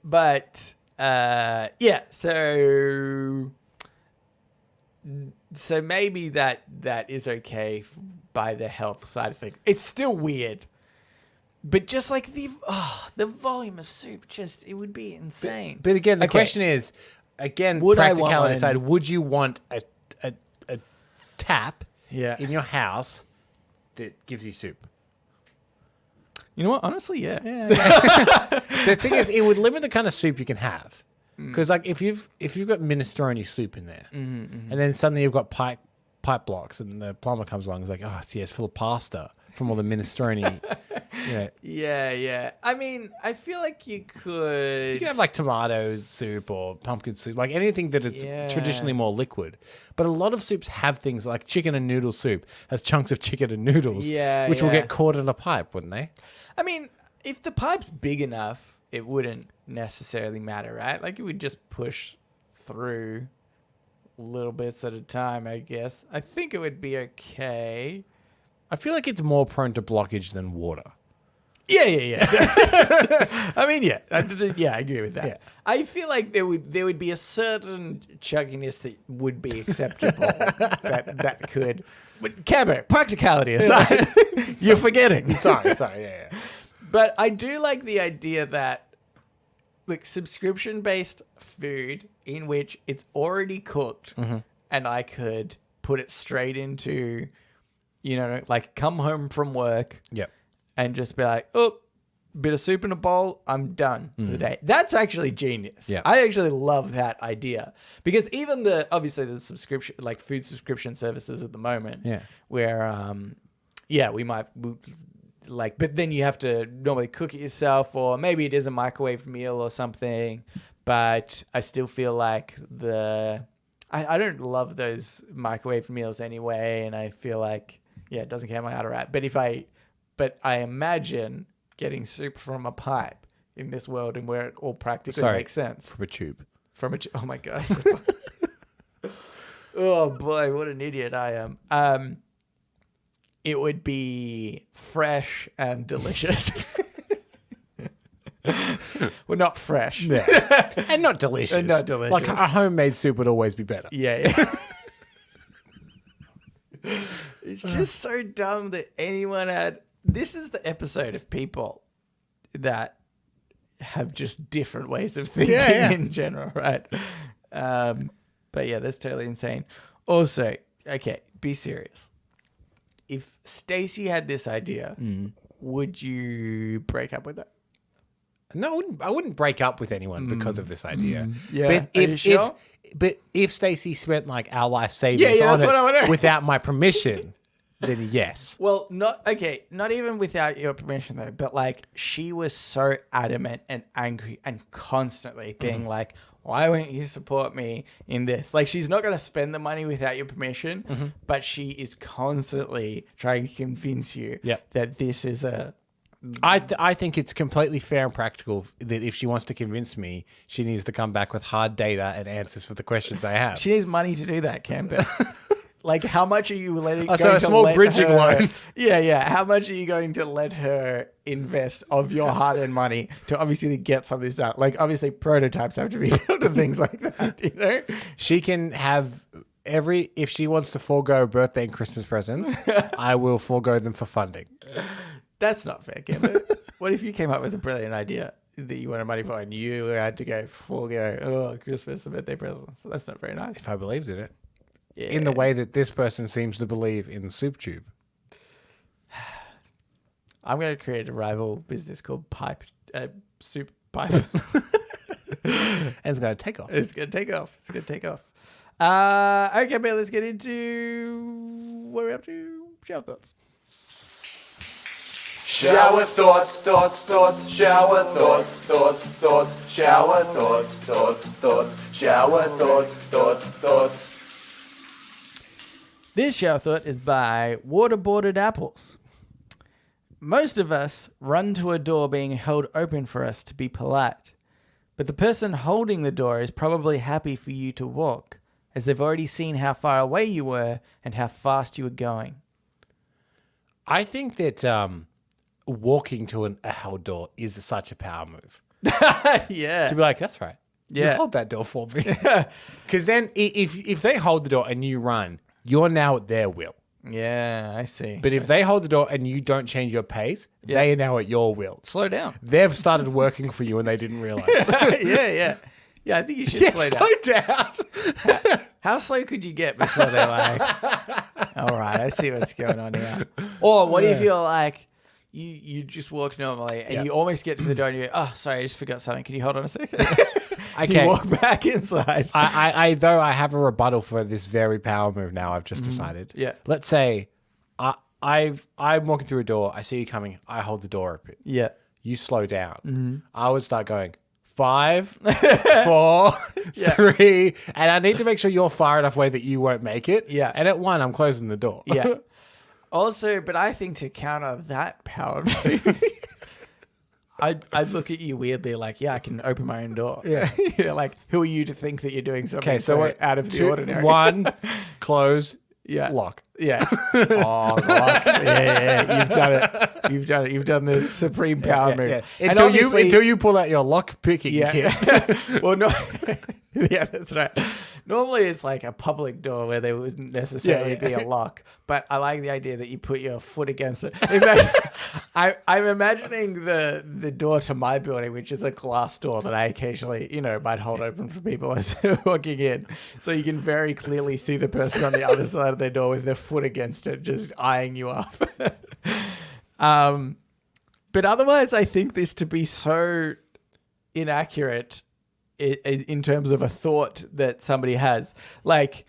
But yeah, so maybe that is okay by the health side of things. It's still weird. But just like the volume of soup, it would be insane. But again, the Okay. question is, Would I want practicality one? aside, would you want a tap Yeah. in your house that gives you soup? You know what? Honestly, yeah. The thing is, it would limit the kind of soup you can have. Because like if you've got minestrone soup in there, and then suddenly you've got pipe blocks, and the plumber comes along and is like, oh, it's full of pasta from all the minestrone. Yeah. I mean, I feel like you could. You can have like tomato soup or pumpkin soup, like anything that is traditionally more liquid. But a lot of soups have things like chicken and noodle soup has chunks of chicken and noodles, which will get caught in a pipe, wouldn't they? I mean, if the pipe's big enough, it wouldn't necessarily matter, right? Like it would just push through little bits at a time, I guess. I think it would be okay. I feel like it's more prone to blockage than water. Yeah. I mean, yeah, I agree with that. Yeah. I feel like there would be a certain chugginess that would be acceptable that could. But Cabo, practicality aside, you're forgetting. Sorry, yeah. But I do like the idea that like subscription-based food in which it's already cooked and I could put it straight into, like come home from work. Yep. And just be like, oh, bit of soup in a bowl, I'm done for the day. That's actually genius. Yeah. I actually love that idea. Because even obviously the subscription, like food subscription services at the moment, where, but then you have to normally cook it yourself, or maybe it is a microwave meal or something. But I still feel like I don't love those microwave meals anyway. And I feel like, it doesn't count my heart right. But I imagine getting soup from a pipe in this world and where it all practically makes sense. From a tube. Oh my God. Oh boy, what an idiot I am. It would be fresh and delicious. Well, not fresh. Yeah. And not delicious. Like a homemade soup would always be better. Yeah. It's just so dumb that anyone had... This is the episode of people that have just different ways of thinking in general, right? But yeah, that's totally insane. Also, okay, be serious. If Stacey had this idea, would you break up with her? No, I wouldn't break up with anyone because of this idea. Yeah, but are you sure? if Stacey spent like our life savings on that's what I wanna it know. without my permission, then yes. Well, not even without your permission though, but like she was so adamant and angry and constantly being like, why won't you support me in this? Like she's not going to spend the money without your permission, but she is constantly trying to convince you that this is a I think it's completely fair and practical that if she wants to convince me, she needs to come back with hard data and answers for the questions I have. She needs money to do that, Camper. Like, how much are you letting? So a small bridging loan. Yeah. How much are you going to let her invest of your hard-earned money to obviously get some of this done? Like, obviously, prototypes have to be built and things like that. You know, She can have if she wants to forego birthday and Christmas presents, I will forego them for funding. that's not fair, Camper. What if you came up with a brilliant idea that you wanted money for, and you had to forego Christmas and birthday presents? So that's not very nice. If I believed in it. Yeah. In the way that this person seems to believe in Soup Tube. I'm going to create a rival business called Soup Pipe. And it's going to take off. It's going to take off. Okay, but let's get into what are we up to? Shower thoughts. Shower thoughts, shower thoughts, shower thoughts, shower thoughts. This shower thought is by Waterboarded Apples. Most of us run to a door being held open for us to be polite, but the person holding the door is probably happy for you to walk, as they've already seen how far away you were and how fast you were going. I think that walking to a held door is such a power move. Yeah. To be like, that's right. Yeah. You hold that door for me. Because then if they hold the door and you run, you're now at their will. Yeah, I see. But if they hold the door and you don't change your pace, they are now at your will. Slow down. They've started working for you and they didn't realize. Yeah. Yeah, I think you should slow down. How slow could you get before they're like, all right, I see what's going on here. Or what if you're like, you just walk normally and you almost get to the door and you go, oh, sorry, I just forgot something. Can you hold on a second? Okay. You walk back inside. I though I have a rebuttal for this very power move now. I've just decided. Yeah. Let's say I'm walking through a door. I see you coming. I hold the door open. Yeah. You slow down. I would start going 5, 4, 3, and I need to make sure you're far enough away that you won't make it. Yeah. And at 1, I'm closing the door. Yeah. Also, but I think to counter that power move, I'd look at you weirdly like, yeah, I can open my own door. Yeah. You know, like, who are you to think that you're doing something Okay, so what, out of the ordinary? 1, close, Yeah. lock. Yeah. Oh, lock. Yeah. You've done it. You've done the supreme power move. Yeah. And Until you pull out your lock picking kit. Well, no. Yeah, that's right. Normally, it's like a public door where there wouldn't necessarily be a lock. But I like the idea that you put your foot against it. I'm imagining the door to my building, which is a glass door that I occasionally, might hold open for people as they're walking in. So you can very clearly see the person on the other side of their door with their foot against it, just eyeing you up. But otherwise, I think this to be so inaccurate in terms of a thought that somebody has. Like,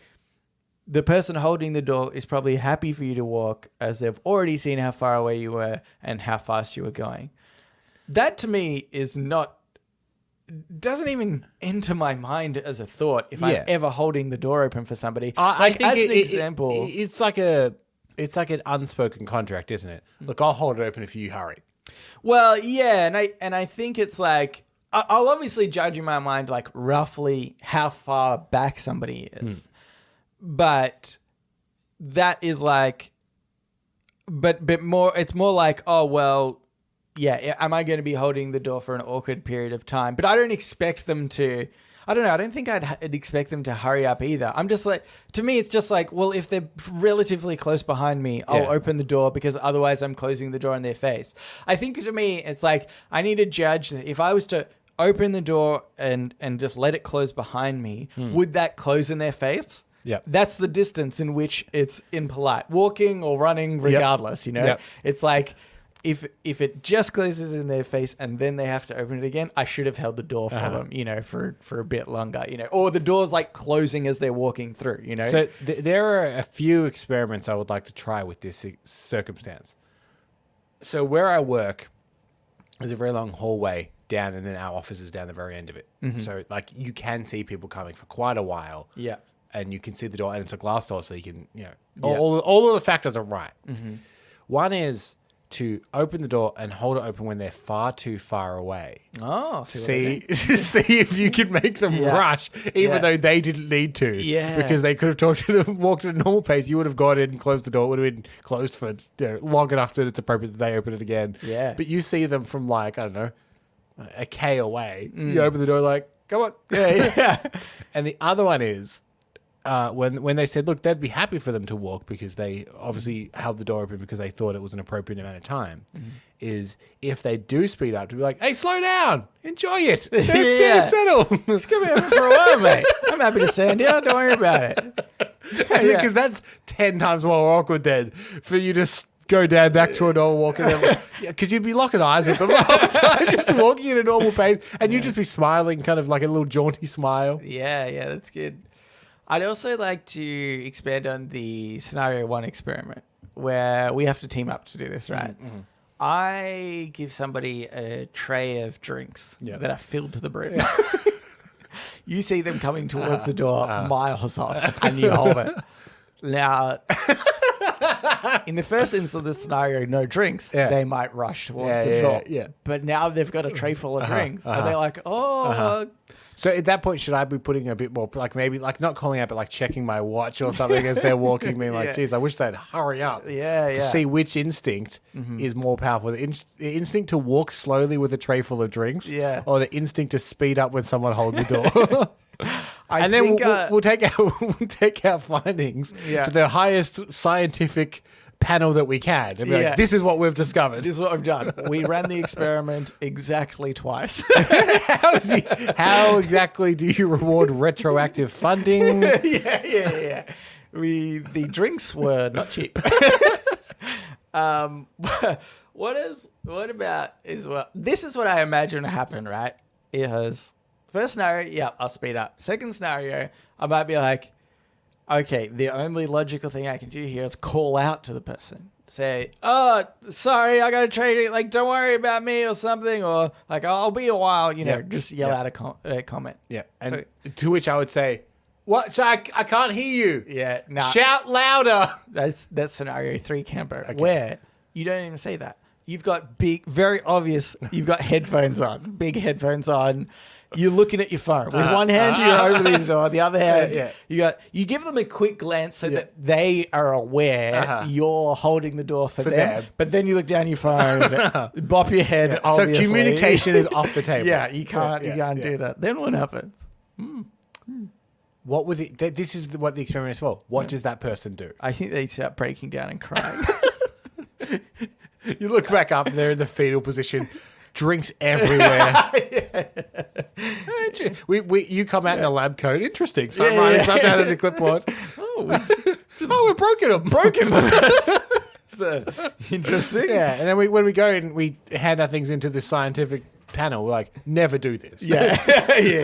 the person holding the door is probably happy for you to walk, as they've already seen how far away you were and how fast you were going. That to me doesn't even enter my mind as a thought if I'm ever holding the door open for somebody. I think as an example, it's like an unspoken contract, isn't it? Look, I'll hold it open if you hurry. well, yeah, and I think it's like, I'll obviously judge in my mind like roughly how far back somebody is. But that is like, but more, it's more like, oh, well, yeah, am I going to be holding the door for an awkward period of time? But I don't expect them to, I don't know, I don't think I'd expect them to hurry up either. I'm just like, to me, it's just like, well, if they're relatively close behind me, I'll open the door because otherwise I'm closing the door in their face. I think to me, it's like, I need to judge that if I was to open the door and just let it close behind me, would that close in their face? Yeah. That's the distance in which it's impolite. Walking or running, regardless, Yep. It's like, if it just closes in their face and then they have to open it again, I should have held the door for them, for a bit longer, or the door's like closing as they're walking through, So there are a few experiments I would like to try with this circumstance. So where I work, there's a very long hallway down, and then our office is down the very end of it. So like you can see people coming for quite a while. Yeah. And you can see the door, and it's a glass door, so you can, all of the factors are right. One is to open the door and hold it open when they're far too far away. Oh, see See if you can make them rush, even though they didn't need to. Yeah. Because they could have talked to them, walked at a normal pace. You would have gone in and closed the door. It would have been closed for long enough that it's appropriate that they open it again. Yeah. But you see them from like, I don't know, a K away. You open the door like, come on. Yeah. And the other one is when they said, look, they'd be happy for them to walk because they obviously held the door open because they thought it was an appropriate amount of time, is if they do speed up to be like, hey, slow down, enjoy it. Settle. It's going to be for a while, mate. I'm happy to stand here. Don't worry about it. Because that's 10 times more awkward than for you to go down back to a normal walk. Because you'd be locking eyes with them the whole time, just walking at a normal pace, and you'd just be smiling, kind of like a little jaunty smile. Yeah, that's good. I'd also like to expand on the scenario 1 experiment where we have to team up to do this, right? I give somebody a tray of drinks that are filled to the brim. You see them coming towards the door miles off and you hold it. Now, in the first instance of the scenario, no drinks, they might rush towards the door. Yeah. But now they've got a tray full of drinks and they're like, So at that point, should I be putting a bit more, like maybe, like not calling out, but like checking my watch or something as they're walking, being like, geez, I wish they'd hurry up. To see which instinct is more powerful. The instinct to walk slowly with a tray full of drinks or the instinct to speed up when someone holds the door. And then we'll take our findings to the highest scientific panel that we can and be like, this is what we've discovered. This is what I've done. We ran the experiment exactly twice. How exactly do you reward retroactive funding? The drinks were not cheap. This is what I imagine to happen, right? Is first scenario, I'll speed up. Second scenario, I might be like, okay, the only logical thing I can do here is call out to the person. Say, oh, sorry, I got to trade it. Like, don't worry about me or something. Or like, I'll be a while, just yell out a comment. Yeah. And to which I would say, what? So I can't hear you. Yeah. Nah, shout louder. That's scenario 3, Campo, where you don't even say that. You've got very obvious, you've got headphones on, big headphones on. You're looking at your phone. With one hand, you're over the door. The other hand, you give them a quick glance so that they are aware you're holding the door for them. But then you look down your phone, bop your head. So communication is off the table. You can't do that. Then what happens? What would this is what the experiment is for. What does that person do? I think they start breaking down and crying. You look back up, they're in the fetal position. Drinks everywhere. You come out in a lab coat. Interesting. Start writing stuff down in a clipboard. We're broken them. Interesting. Yeah, and then when we go and we hand our things into the scientific panel, we're like, never do this.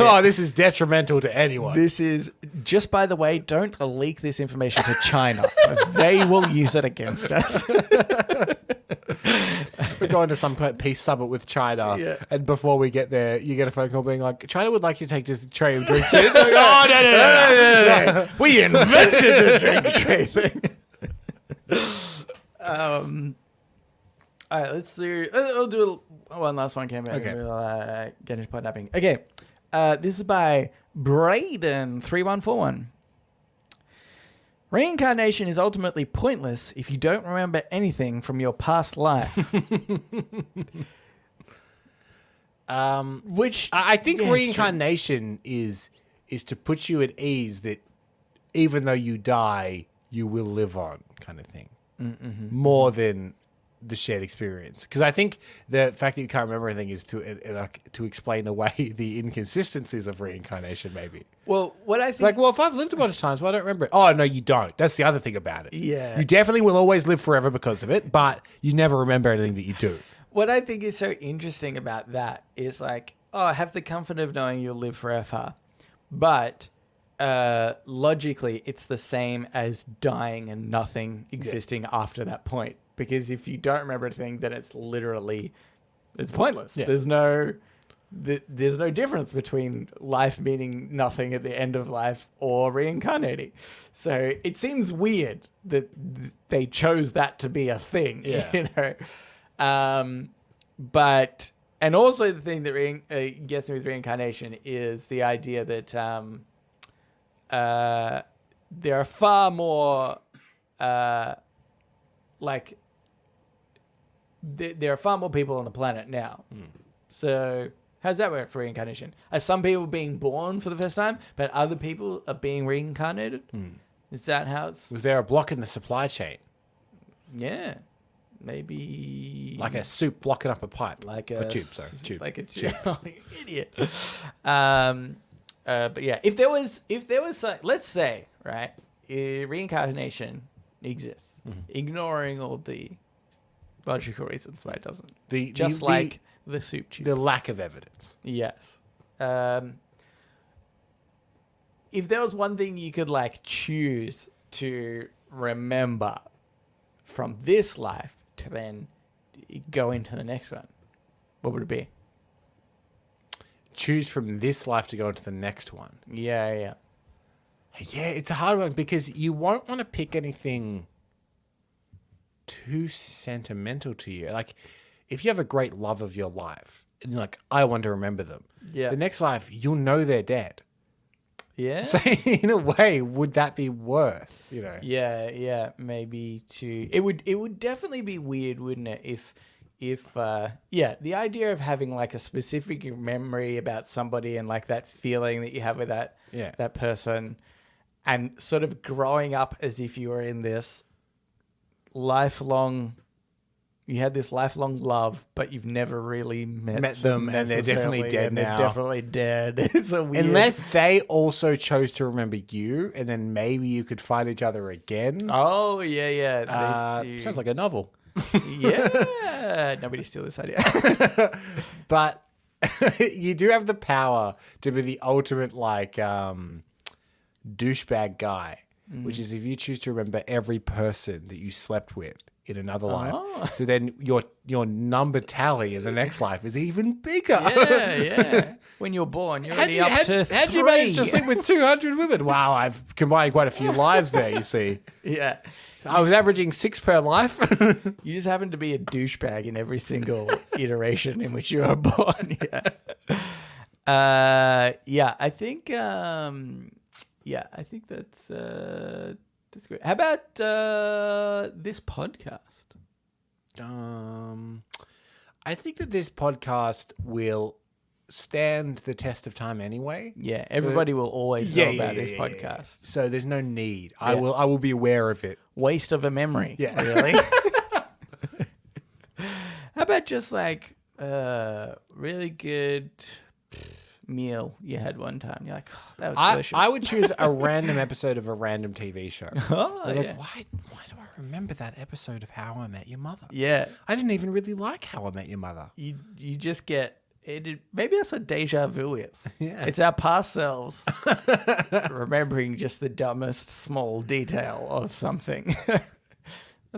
Oh, this is detrimental to anyone. This is, just by the way, don't leak this information to China. They will use it against us. We're going to some peace summit with China, and before we get there, you get a phone call being like, China would like you to take this tray of drinks in. Like, no. We invented the drink tray thing. All right, I'll do one last one, Cam. Okay. We'll get into podnapping. Okay. This is by Braden3141. Reincarnation is ultimately pointless if you don't remember anything from your past life. Which I think reincarnation is to put you at ease that even though you die, you will live on, kind of thing. More than the shared experience, because I think the fact that you can't remember anything is to explain away the inconsistencies of reincarnation. Maybe. Well, what I think, if I've lived a bunch of times, well, I don't remember it. Oh no, you don't. That's the other thing about it. Yeah, you definitely will always live forever because of it, but you never remember anything that you do. What I think is so interesting about that is like, have the comfort of knowing you'll live forever, but logically, it's the same as dying and nothing existing after that point. Because if you don't remember anything, then it's pointless. Yeah. There's no difference between life meaning nothing at the end of life or reincarnating. So it seems weird that they chose that to be a thing. Yeah. But and also the thing that gets me with reincarnation is the idea that there are far more like there are far more people on the planet now. So how's that work for reincarnation? Are some people being born for the first time, but other people are being reincarnated? Is that how it's? Was there a block in the supply chain? Yeah, maybe Like a soup blocking up a pipe. like a tube, sorry. Tube. like a tube. Idiot. But yeah, if there was let's say, right, reincarnation exists, ignoring all the logical reasons why it doesn't. Like the soup tube. The lack of evidence. Yes. If there was one thing you could like choose to remember from this life to then go into the next one, what would it be? Choose from this life to go into the next one. Yeah. Yeah, it's a hard one because you won't want to pick anything too sentimental to you. Like, if you have a great love of your life and you're like, I want to remember them. Yeah. The next life, you'll know they're dead. Yeah. So in a way, would that be worse? You know? Yeah, maybe too. It would definitely be weird, wouldn't it? If the idea of having like a specific memory about somebody and like that feeling that you have with that person, and sort of growing up as if you were in this lifelong. You had this lifelong love, but you've never really met them, and they're definitely dead and now. They're definitely dead. It's a weird. Unless they also chose to remember you, and then maybe you could find each other again. Oh yeah. Sounds like a novel. Yeah. Nobody steal this idea. But you do have the power to be the ultimate like douchebag guy, which is if you choose to remember every person that you slept with in another life. So then your number tally in the next life is even bigger. Yeah. When you're born, you're already up to 3. How'd you manage to sleep with 200 women? Wow, I've combined quite a few lives there, you see. Yeah. I was averaging 6 per life. You just happen to be a douchebag in every single iteration in which you are born. I think that's good. How about this podcast? I think that this podcast will stand the test of time anyway. Yeah, everybody will always know about this podcast. So there's no need. I will be aware of it. Waste of a memory. Yeah. Really? How about just like really good meal you had one time? You're like, oh, that was delicious. I would choose a random episode of a random TV show. Oh, Like, yeah. why do I remember that episode of How I Met Your Mother? Yeah. I didn't even really like How I Met Your Mother. You just get it. Maybe that's what deja vu is. Yeah. It's our past selves remembering just the dumbest small detail of something. I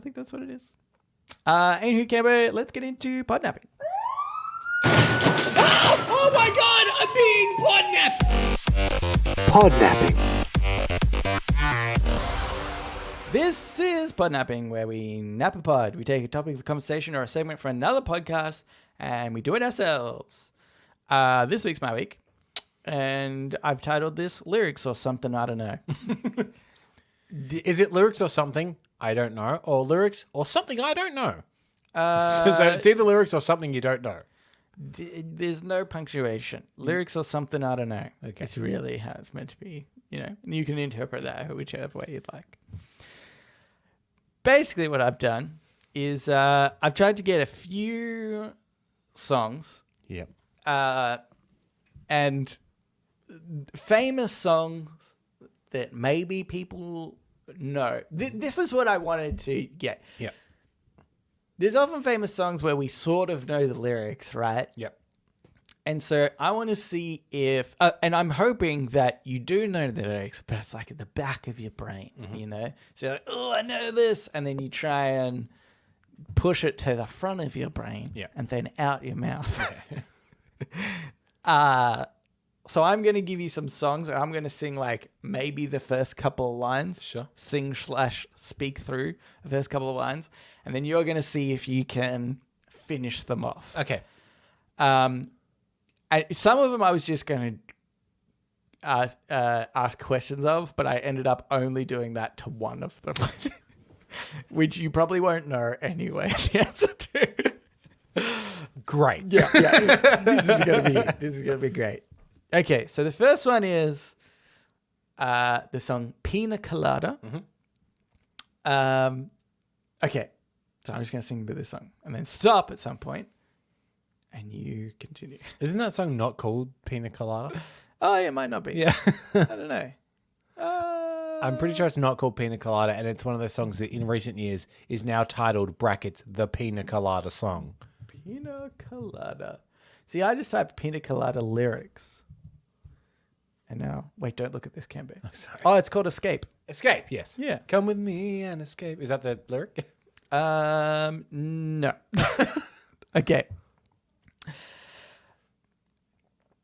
think that's what it is. Anywho, Cambo, let's get into podnapping. Oh my God, I'm being podnapped! Podnapping. This is podnapping, where we nap a pod. We take a topic of conversation or a segment for another podcast, and we do it ourselves. This week's my week, and I've titled this Lyrics or Something I Don't Know. Is it lyrics or something I don't know, or lyrics or something I don't know? So it's either lyrics or something you don't know. There's no punctuation. Lyrics or something I don't know. Okay. It's really how it's meant to be. You know, you can interpret that whichever way you'd like. Basically, what I've done is I've tried to get a few songs. Yep. And famous songs that maybe people know. This is what I wanted to get. Yep. There's often famous songs where we sort of know the lyrics, right? Yep. And so I want to see if, and I'm hoping that you do know the lyrics, but it's like at the back of your brain, you know? So you're like, oh, I know this. And then you try and push it to the front of your brain and then out your mouth. So I'm going to give you some songs and I'm going to sing like maybe the first couple of lines. Sure. Sing/speak through the first couple of lines. And then you're going to see if you can finish them off. Okay. Some of them I was just going to ask questions of, but I ended up only doing that to one of them, which you probably won't know anyway the answer to. Great. Yeah. This is gonna be great. Okay, so the first one is the song Pina Colada. Okay, so I'm just gonna sing a bit of this song and then stop at some point, and you continue. Isn't that song not called Pina Colada? Oh, yeah, it might not be. Yeah. I don't know. I'm pretty sure it's not called Pina Colada, and it's one of those songs that in recent years is now titled brackets the Pina Colada song. Pina Colada. See, I just typed Pina Colada lyrics. And now, wait, don't look at this campaign. Oh, sorry. Oh, it's called Escape. Escape, yes. Yeah. Come with me and escape. Is that the lyric? No. Okay.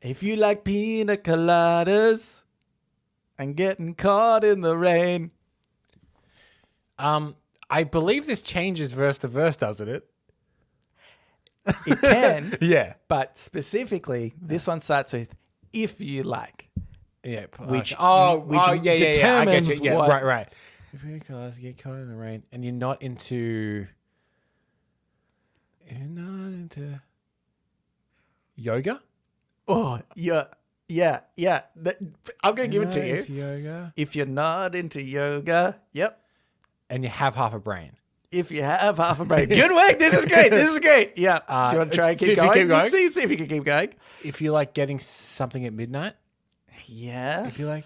If you like pina coladas and getting caught in the rain. I believe this changes verse to verse, doesn't it? It can. Yeah. But specifically, this one starts with if you like. Yeah. Which yeah. determines I get you. Yeah, what- right. If you get caught in the rain and you're not into yoga? Oh, yeah. I'm going to give it to you. Into yoga. If you're not into yoga, yep. And you have half a brain. If you have half a brain. Good work. This is great. Yeah. Do you want to try and keep going? keep going? See if you can keep going. If you like getting something at midnight. Yes. If you like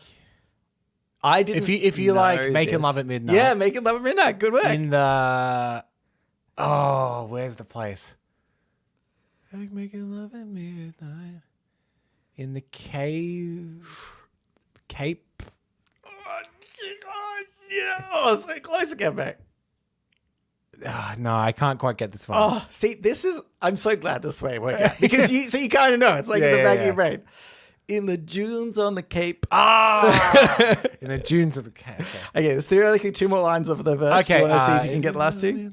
I didn't if you like know making this. love at midnight. Yeah, making love at midnight. Good work. In the where's the place? Like making love at midnight. In the Cape. Oh, so close again, mate. No, I can't quite get this one. Oh, see, I'm so glad this way worked out because you kind of know it's like in the back of your brain. In the dunes on the Cape. In the dunes of the Cape. Okay. Okay, there's theoretically 2 more lines of the verse. Okay, Do you want to see if you can get the last 2?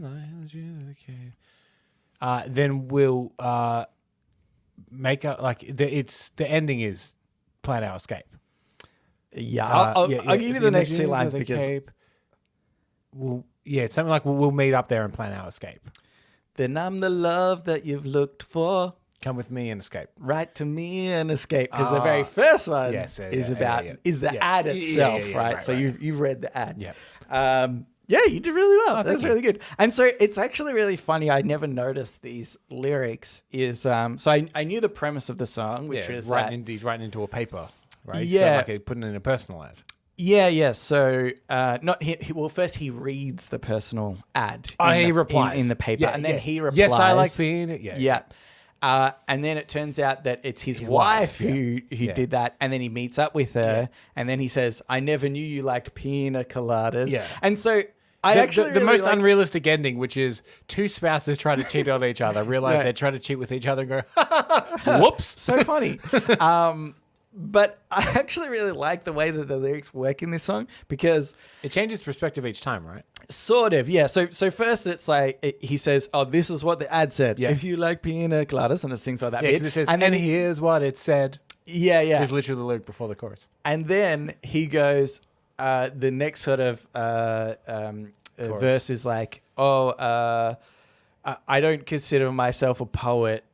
Then we'll make a the ending is plan our escape. Yeah, I'll give you the next 2 lines because Cape, it's something like we'll meet up there and plan our escape. then I'm the love that you've looked for. Come with me and escape. Right to me and escape because the very first one is the ad itself, right? So you've read the ad. Yeah. Yeah, you did really well. Oh, That's really good. And so it's actually really funny. I never noticed these lyrics. So I knew the premise of the song, which is he's writing into a paper, right? Yeah. So like putting in a personal ad. Yeah. So not he. Well, first he reads the personal ad. He replies in the paper, and then he replies. Yes, I like being it. Yeah. And then it turns out that it's his wife who did that. And then he meets up with her. And then he says, I never knew you liked pina coladas. Yeah. And so the most unrealistic ending, which is 2 spouses try to cheat on each other, realize they're trying to cheat with each other and go, whoops. So funny. But I actually really like the way that the lyrics work in this song because it changes perspective each time, right? Sort of, yeah. So first it's like he says, "Oh, this is what the ad said. Yeah. If you like pina coladas," and it sings like that. Yeah, bit. it says, and then here's what it said. Yeah. It's literally the lyric before the chorus. And then he goes, the next sort of verse is like, "Oh, I don't consider myself a poet,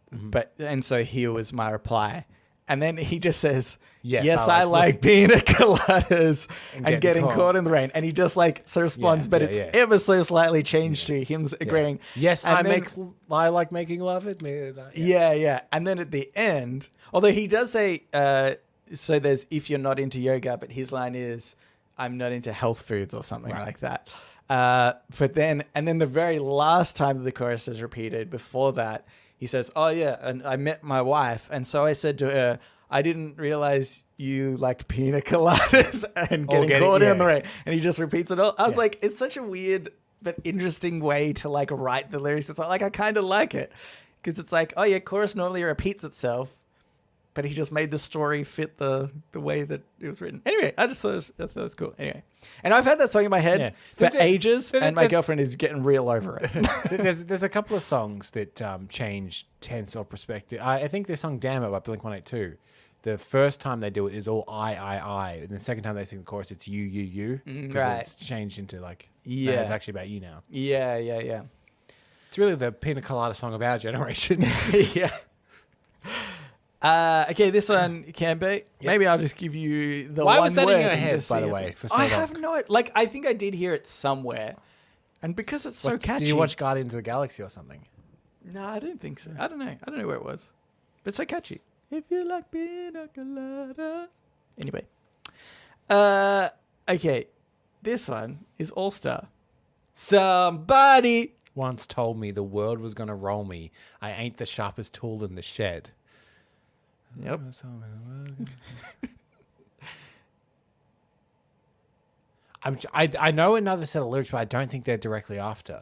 and so here was my reply." And then he just says, yes I like pina coladas and getting caught in the rain. And he just responds, but it's ever so slightly changed to him agreeing. Yes, and I like making love at midnight. Yeah. And then at the end, although he does say, so there's if you're not into yoga, but his line is, I'm not into health foods or something like that. But then the very last time that the chorus is repeated before that, he says, oh, yeah, and I met my wife. And so I said to her, I didn't realize you liked pina coladas and getting caught in the rain. And he just repeats it all. I was like, it's such a weird but interesting way to write the lyrics. It's like I kind of like it because it's like, oh, yeah, chorus normally repeats itself. but he just made the story fit the way that it was written. Anyway, I thought it was cool. Anyway, and I've had that song in my head for ages, and my girlfriend is getting real over it. There's a couple of songs that change tense or perspective. I think the song "Damn It" by Blink-182. The first time they do it is all I, and the second time they sing the chorus, it's you. Right. It's changed into like, Yeah. no, it's actually about you now. Yeah. It's really the pina colada song of our generation. Yeah. Okay, this one can be. Maybe I'll just give you the Why one was that word in your and head, just by see the if way, it- for so I long? have no. Like, I think I did hear it somewhere, and because it's so catchy. Did you watch Guardians of the Galaxy or something? No, I don't think so. I don't know where it was, but it's so catchy. If you like pina coladas. Anyway, okay, this one is All Star. Somebody. Once told me the world was gonna roll me. I ain't the sharpest tool in the shed. Yep. I know another set of lyrics, but I don't think they're directly after.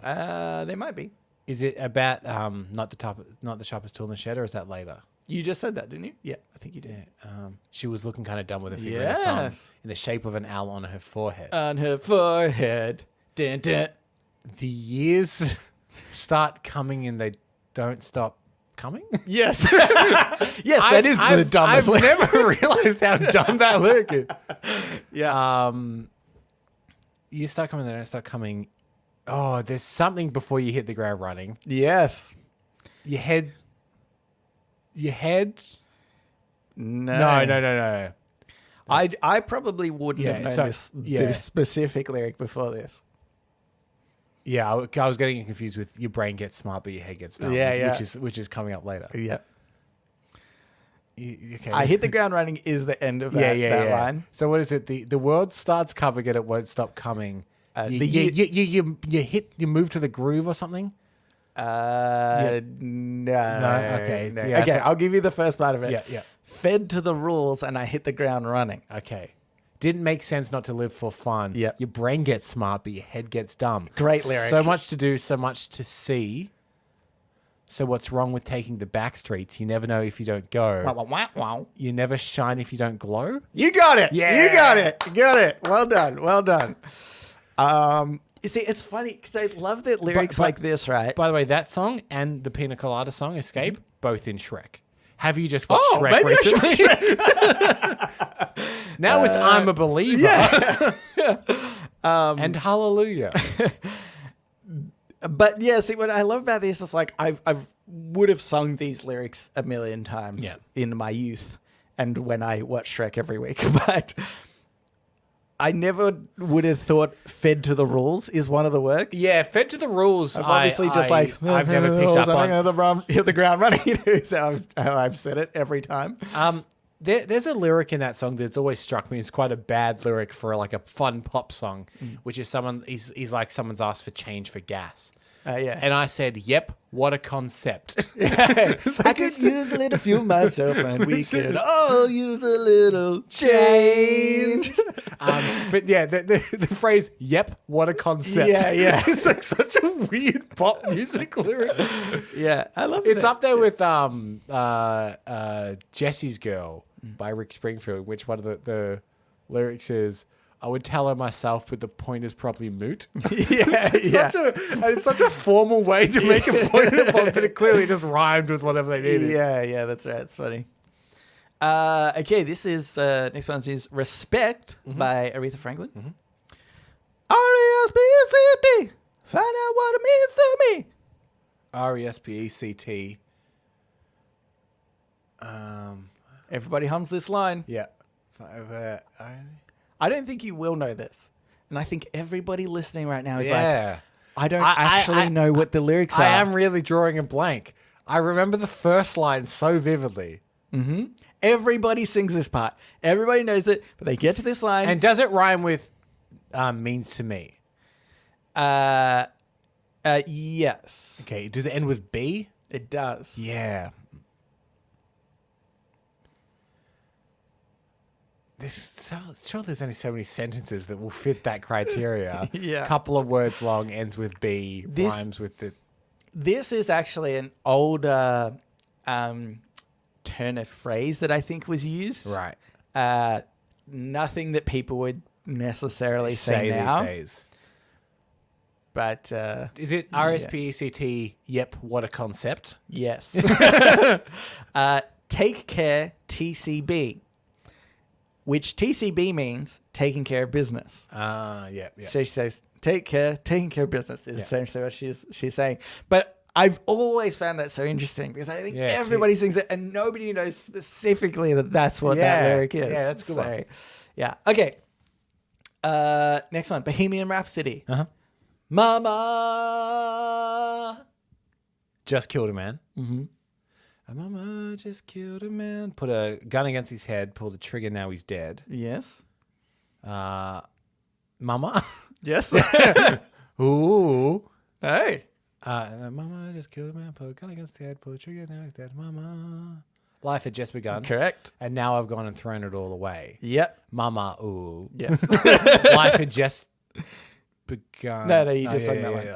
They might be. Is it about not the sharpest tool in the shed, or is that later? You just said that, didn't you? Yeah, I think you did. She was looking kind of dumb with her finger and her thumb Yes. in the shape of an owl on her forehead. On her forehead. Dun, dun. The years start coming and they don't stop coming. Yes. Yes, that is the dumbest I've lyric. never realized how dumb that lyric is. Yeah. You start coming, they don't start coming. Oh, there's something before you hit the ground running. Yes. Your head. No. No. I probably wouldn't have known this specific lyric before this. Yeah, I was getting confused with your brain gets smart, but your head gets dumb. Yeah. Which is coming up later. Yeah. Okay. I hit the ground running is the end of that line. So what is it? The world starts coming and it won't stop coming. You move to the groove or something. No. Okay. No. Yeah, Okay, so- I'll give you the first part of it. Yeah. Fed to the rules and I hit the ground running. Okay. Didn't make sense not to live for fun. Yep. Your brain gets smart, but your head gets dumb. Great lyric. So much to do, so much to see. So what's wrong with taking the back streets? You never know if you don't go. Wow. You never shine if you don't glow. You got it. Yeah. You got it. You got it. Well done. You see, it's funny because I love that lyrics like this, right? By the way, that song and the Pina Colada song, Escape, both in Shrek. Have you just watched Oh, Shrek maybe I should recently? watch Now it's I'm a Believer. Yeah. And Hallelujah. But yeah, see, what I love about this is like I would have sung these lyrics a million times in my youth and when I watch Shrek every week, but I never would have thought "fed to the rules" is one of the work. Yeah, Fed to the Rules. I've obviously just like I've never picked up on. hit the ground running. Is how I've said it every time. There's a lyric in that song that's always struck me as quite a bad lyric for like a fun pop song, which is he's like someone's asked for change for gas. Yeah. And I said, "Yep, what a concept." I could use a little fuel myself, and we could all use a little change. But yeah, the phrase "Yep, what a concept." Yeah. It's like such a weird pop music lyric. Yeah, I love it. It's up there with Jesse's Girl by Rick Springfield, which one of the lyrics is, "I would tell her myself, but the point is probably moot." It's such a formal way to make a point, but it clearly just rhymed with whatever they needed. Yeah, that's right. It's funny. Okay, this is next one is "Respect" by Aretha Franklin. R-E-S-P-E-C-T. Find out what it means to me. R-E-S-P-E-C-T. Everybody hums this line. Yeah. I don't think you will know this, and I think everybody listening right now is like, Yeah. I don't actually know what the lyrics are. I am really drawing a blank. I remember the first line so vividly. Everybody sings this part. Everybody knows it, but they get to this line. And does it rhyme with means to me? Yes. Okay. Does it end with B? It does. Yeah. Sure, there's only so many sentences that will fit that criteria. Yeah. Couple of words long, ends with B, rhymes with the... This is actually an older turn of phrase that I think was used. Right. Nothing that people would necessarily say now. these days. But Is it RSPECT? Yep, what a concept. yes. Take care TCB, which TCB means taking care of business. Yeah. So she says, take care, taking care of business is essentially what she's saying. But I've always found that so interesting because I think everybody sings it and nobody knows specifically that that's what that lyric is. Yeah, that's a good one. Yeah. Okay. Next one, Bohemian Rhapsody. Uh-huh. Mama. Just killed a man. Mm-hmm. Mama just killed a man. Put a gun against his head, pulled the trigger, now he's dead. Yes. Mama? Yes. Ooh. Hey. Mama just killed a man, put a gun against his head, pulled the trigger, now he's dead. Mama. Life had just begun. Correct. And now I've gone and thrown it all away. Yep. Mama, ooh. Yes. Life had just begun. No, you just like that one.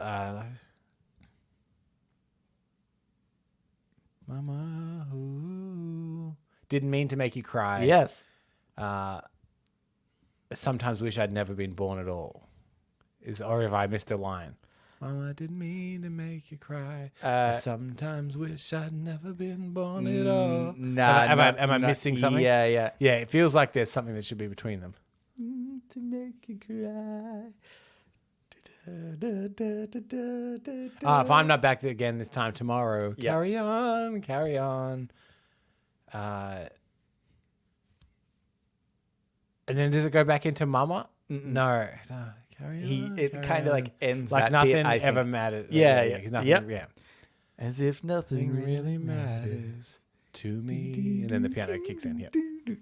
Mama, ooh. Didn't mean to make you cry. Yes. Sometimes wish I'd never been born at all. Or if I missed a line. Mama, didn't mean to make you cry. I sometimes wish I'd never been born at all. Am I missing something? Yeah. Yeah, it feels like there's something that should be between them. To make you cry. If I'm not back again this time tomorrow, Yep. carry on. And then does it go back into Mama? No. Carry on. It kind of like ends like that nothing bit, I ever think. matters. Yeah. 'cause nothing, Yep. Yeah. As if nothing Really matters to me. And then the piano kicks in.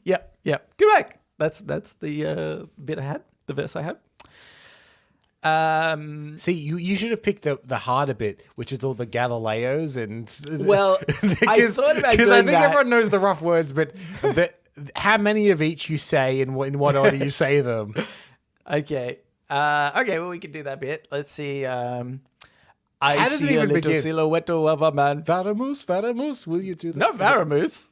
Yeah. Yep. Good back. That's the bit I had, the verse I had. See, you should have picked the harder bit, which is all the Galileos and. Well, I thought about because I doing think that. everyone knows the rough words, but how many of each you say and in what order you say them? Okay. Well, we can do that bit. Let's see. I How does it see a even little begin? silhouette of a man. Varamus, will you do that? Not Varamus.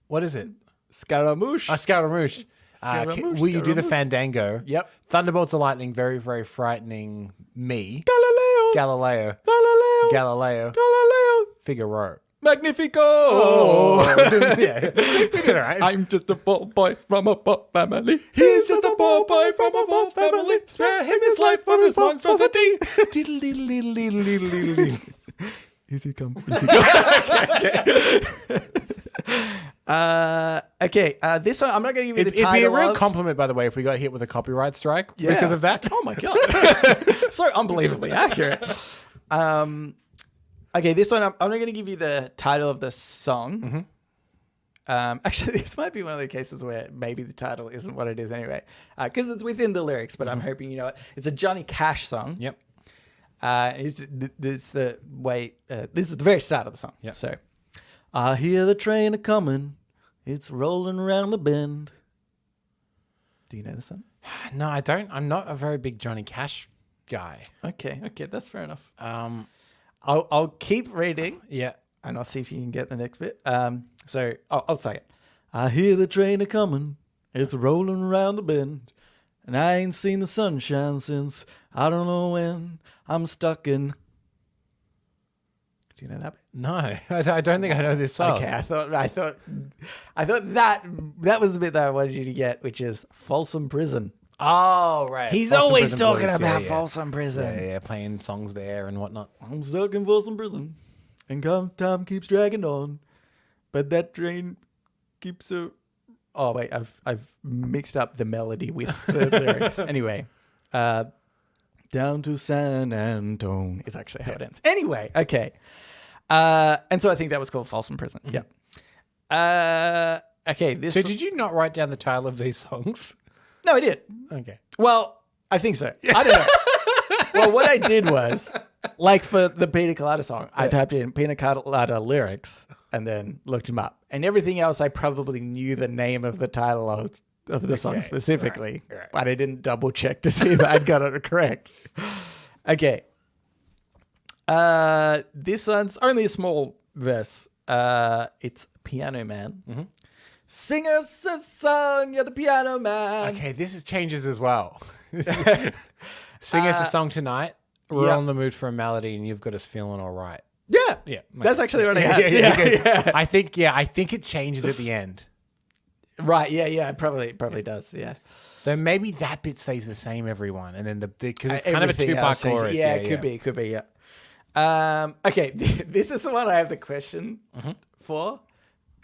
What is it? Scaramouche. Scaramouche. Scaramouche, Will you do the Scaramouche. fandango? Yep. Thunderbolts of lightning, very, very frightening me. Galileo. Galileo. Figaro. Magnifico. Yeah. We did all right. I'm just a poor boy from a poor family. He's just a poor boy from a poor family. Spare him his life from his monstrosity. Easy come. Okay. This one, I'm not going to give you the It'd be a title real of. compliment, by the way, if we got hit with a copyright strike because of that. Oh my god. So unbelievably accurate. Okay, this one, I'm not going to give you the title of the song. Mm-hmm. Actually, this might be one of the cases where maybe the title isn't what it is anyway, because it's within the lyrics, but I'm hoping you know it. It's a Johnny Cash song. Yep. This is the way. This is the very start of the song. Yep. So, I hear the train a coming. It's rolling around the bend. Do you know the song? No, I don't. I'm not a very big Johnny Cash guy. Okay, that's fair enough. I'll keep reading. Yeah. And I'll see if you can get the next bit. So I'll say it. I hear the train a coming. It's rolling around the bend. And I ain't seen the sunshine since I don't know when. I'm stuck in. Do you know that bit? No, I don't think I know this song. Okay, I thought that was the bit that I wanted you to get, which is Folsom Prison. Oh, right. He's Folsom always Prison talking Blues. about Yeah. Folsom Prison. Yeah, playing songs there and whatnot. I'm stuck in Folsom Prison, and time keeps dragging on, but that train keeps a. Oh wait, I've mixed up the melody with the lyrics. Anyway, down to San Antone is actually how it ends. Anyway, okay, and so I think that was called Folsom Prison. Mm-hmm. Yeah. Okay. This. So did you not write down the title of these songs? No, I did. Okay. Well, I think so. I don't know. Well, what I did was, like for the Pina Colada song, I typed in Pina Colada lyrics and then looked them up. And everything else, I probably knew the name of the title of the song specifically, right. but I didn't double check to see if I'd got it correct. Okay. This one's only a small verse. It's Piano Man. Sing us a song, you're the piano man. Okay, this changes as well. Sing us a song tonight. We're yeah. on the mood for a melody, and you've got us feeling all right. Yeah. Yeah, That's actually what I had. Yeah. I think it changes at the end. Right, yeah, it probably does, yeah. Then maybe that bit stays the same, everyone, and then because it's kind of a Everything two-part else changes. chorus. Yeah, it could be, yeah. Okay, this is the one I have the question for,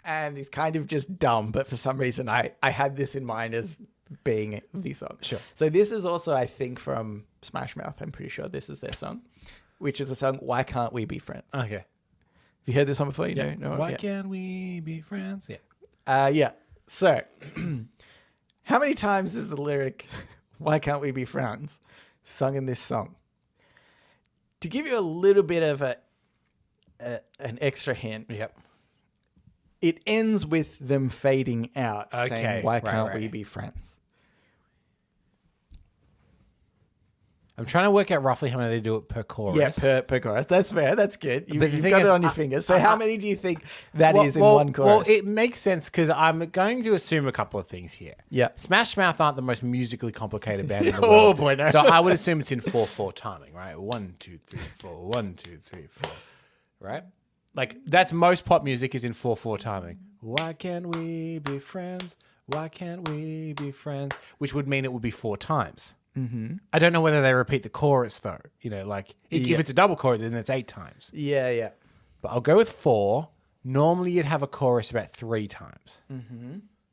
and it's kind of just dumb, but for some reason I had this in mind as being the song. Sure. So this is also, I think, from Smash Mouth. I'm pretty sure this is their song, which is the song "Why Can't We Be Friends." Okay. Have you heard this one before? You know? Why Yeah. can't we be friends? Yeah. Yeah. So, how many times is the lyric "Why can't we be friends" sung in this song? To give you a little bit of an extra hint, Yep. it ends with them fading out, Okay, saying, "Why can't right. we be friends?" I'm trying to work out roughly how many they do it per chorus. Yeah, per chorus. That's fair. That's good. But the You've thing got is, it on your fingers. So how many do you think that is in one chorus? Well, it makes sense because I'm going to assume a couple of things here. Yeah. Smash Mouth aren't the most musically complicated band in the Oh, world. boy, no. So I would assume it's in 4/4 timing, right? 1, 2, 3, 4. 1, 2, 3, 4. Right? Like that's most pop music is in 4/4 timing. Why can't we be friends? Why can't we be friends? Which would mean it would be 4 times. Mm-hmm. I don't know whether they repeat the chorus though. You know, like if it's a double chorus, then it's 8 times. Yeah. But I'll go with 4. Normally, you'd have a chorus about 3 times,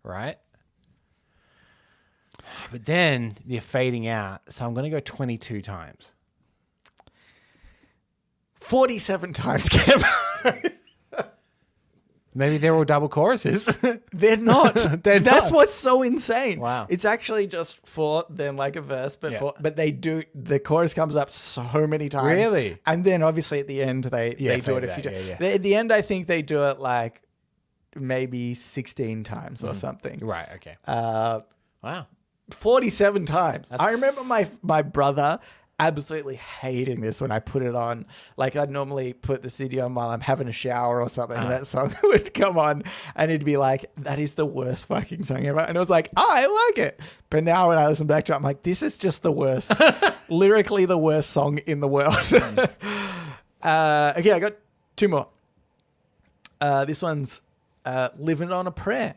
right? But then you're fading out, so I'm going to go 22 times. 47 times, Kim. Maybe they're all double choruses. They're not. They're That's not. what's so insane. Wow. It's actually just 4, then like a verse, but Yeah. but they do, the chorus comes up so many times. Really? And then obviously at the end, they do fade it a it few out, times. yeah. At the end, I think they do it like maybe 16 times or something. Right, okay. Wow. 47 times. I That's- remember my brother absolutely hating this when I put it on. Like I'd normally put the CD on while I'm having a shower or something. And that song would come on and he'd be like, that is the worst fucking song ever. And I was like, oh, I like it. But now when I listen back to it, I'm like, this is just the worst, lyrically the worst song in the world. Okay, I got 2 more. This one's Living on a Prayer.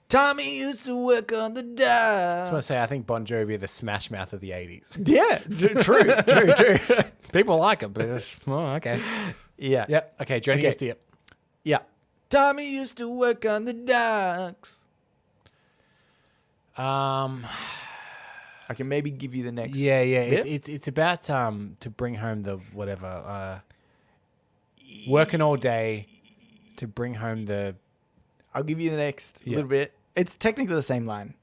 Tommy used to work on the docks. I was going to say, I think Bon Jovi are the Smash Mouth of the 80s. Yeah, true. People like it, but it's, oh, okay. Yeah. Yep, okay, Johnny Okay. used to, yep. Yeah. Tommy used to work on the docks. I can maybe give you the next. Yeah. bit. It's about to bring home the whatever. Working all day to bring home the. I'll give you the next little bit. It's technically the same line.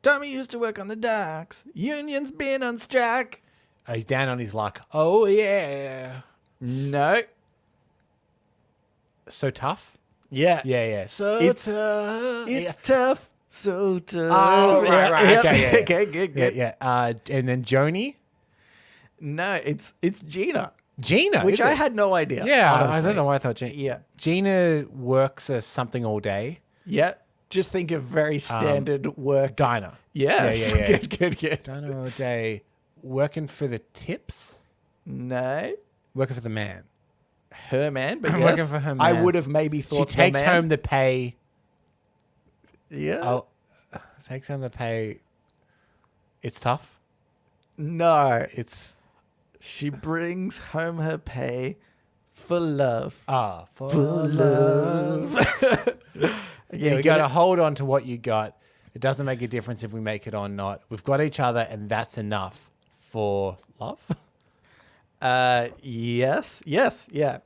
Tommy used to work on the docks. Union's been on strike. He's down on his luck. Oh yeah. No. So tough. Yeah. Yeah. So It's- tough. It's tough. So tough. Oh, right. Yeah. Okay, yeah. Okay, good. Yeah. And then Joni. No, it's Gina. Gina. Which is I it? had no idea. Yeah, I honestly. don't know why I thought Gina. Yeah. Gina works as something all day. Yeah. Just think of very standard work. Diner. Yes. Yeah. Good. Diner all day. Working for the tips. No. Working for the man. Her man, but I'm yes, working for her I man. would have maybe thought She takes the man. home the pay. Yeah. Oh, takes home the pay. It's tough. No. It's She brings home her pay for love. for love. Yeah, We got to hold on to what you got. It doesn't make a difference if we make it or not. We've got each other, and that's enough for love. Yes, yeah.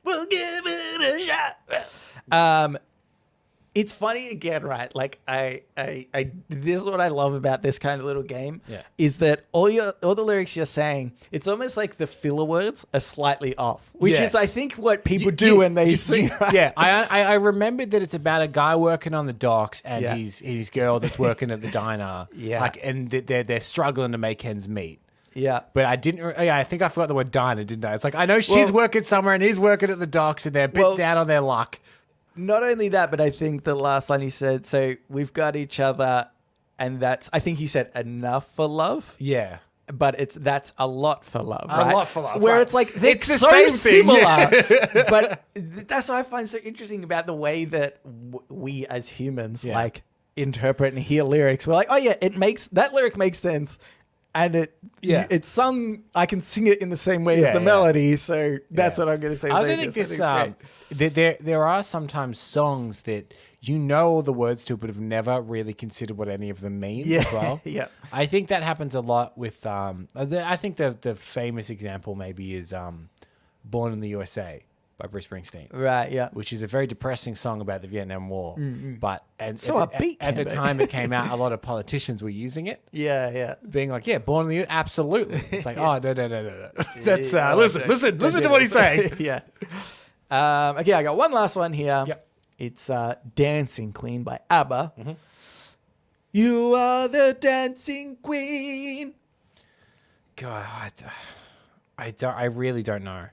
We'll give it a shot. It's funny again, right? Like I this is what I love about this kind of little game. Yeah. Is that all the lyrics you're saying, it's almost like the filler words are slightly off, which Yeah. is I think what people do when they sing. Right? Yeah, I remembered that it's about a guy working on the docks and Yeah. his girl that's working at the diner. Yeah. like and they're struggling to make ends meet. Yeah. But I didn't. Yeah, I think I forgot the word diner, didn't I? It's like I know she's working somewhere and he's working at the docks, and they're a bit down on their luck. Not only that, but I think the last line he said, so we've got each other, and that's, I think he said enough for love. Yeah. But that's a lot for love, right? A lot for love. Where right. it's like, they're It's the so same thing, similar. yeah. But that's what I find so interesting about the way that we as humans, like, interpret and hear lyrics. We're like, oh yeah, that lyric makes sense. And it's sung, I can sing it in the same way as the melody. So that's what I'm going to say. I also think there are sometimes songs that you know all the words to, but have never really considered what any of them mean as well. Yeah. I think that happens a lot with, I think the famous example maybe is Born in the USA by Bruce Springsteen. Right, yeah. Which is a very depressing song about the Vietnam War. But at the time it came out, a lot of politicians were using it. Yeah. Being like, Born in the USA, absolutely. It's like, no. That's, listen to what he's saying. Yeah. Okay, I got one last one here. Yep. It's Dancing Queen by ABBA. Mm-hmm. You are the dancing queen. God, I really don't know.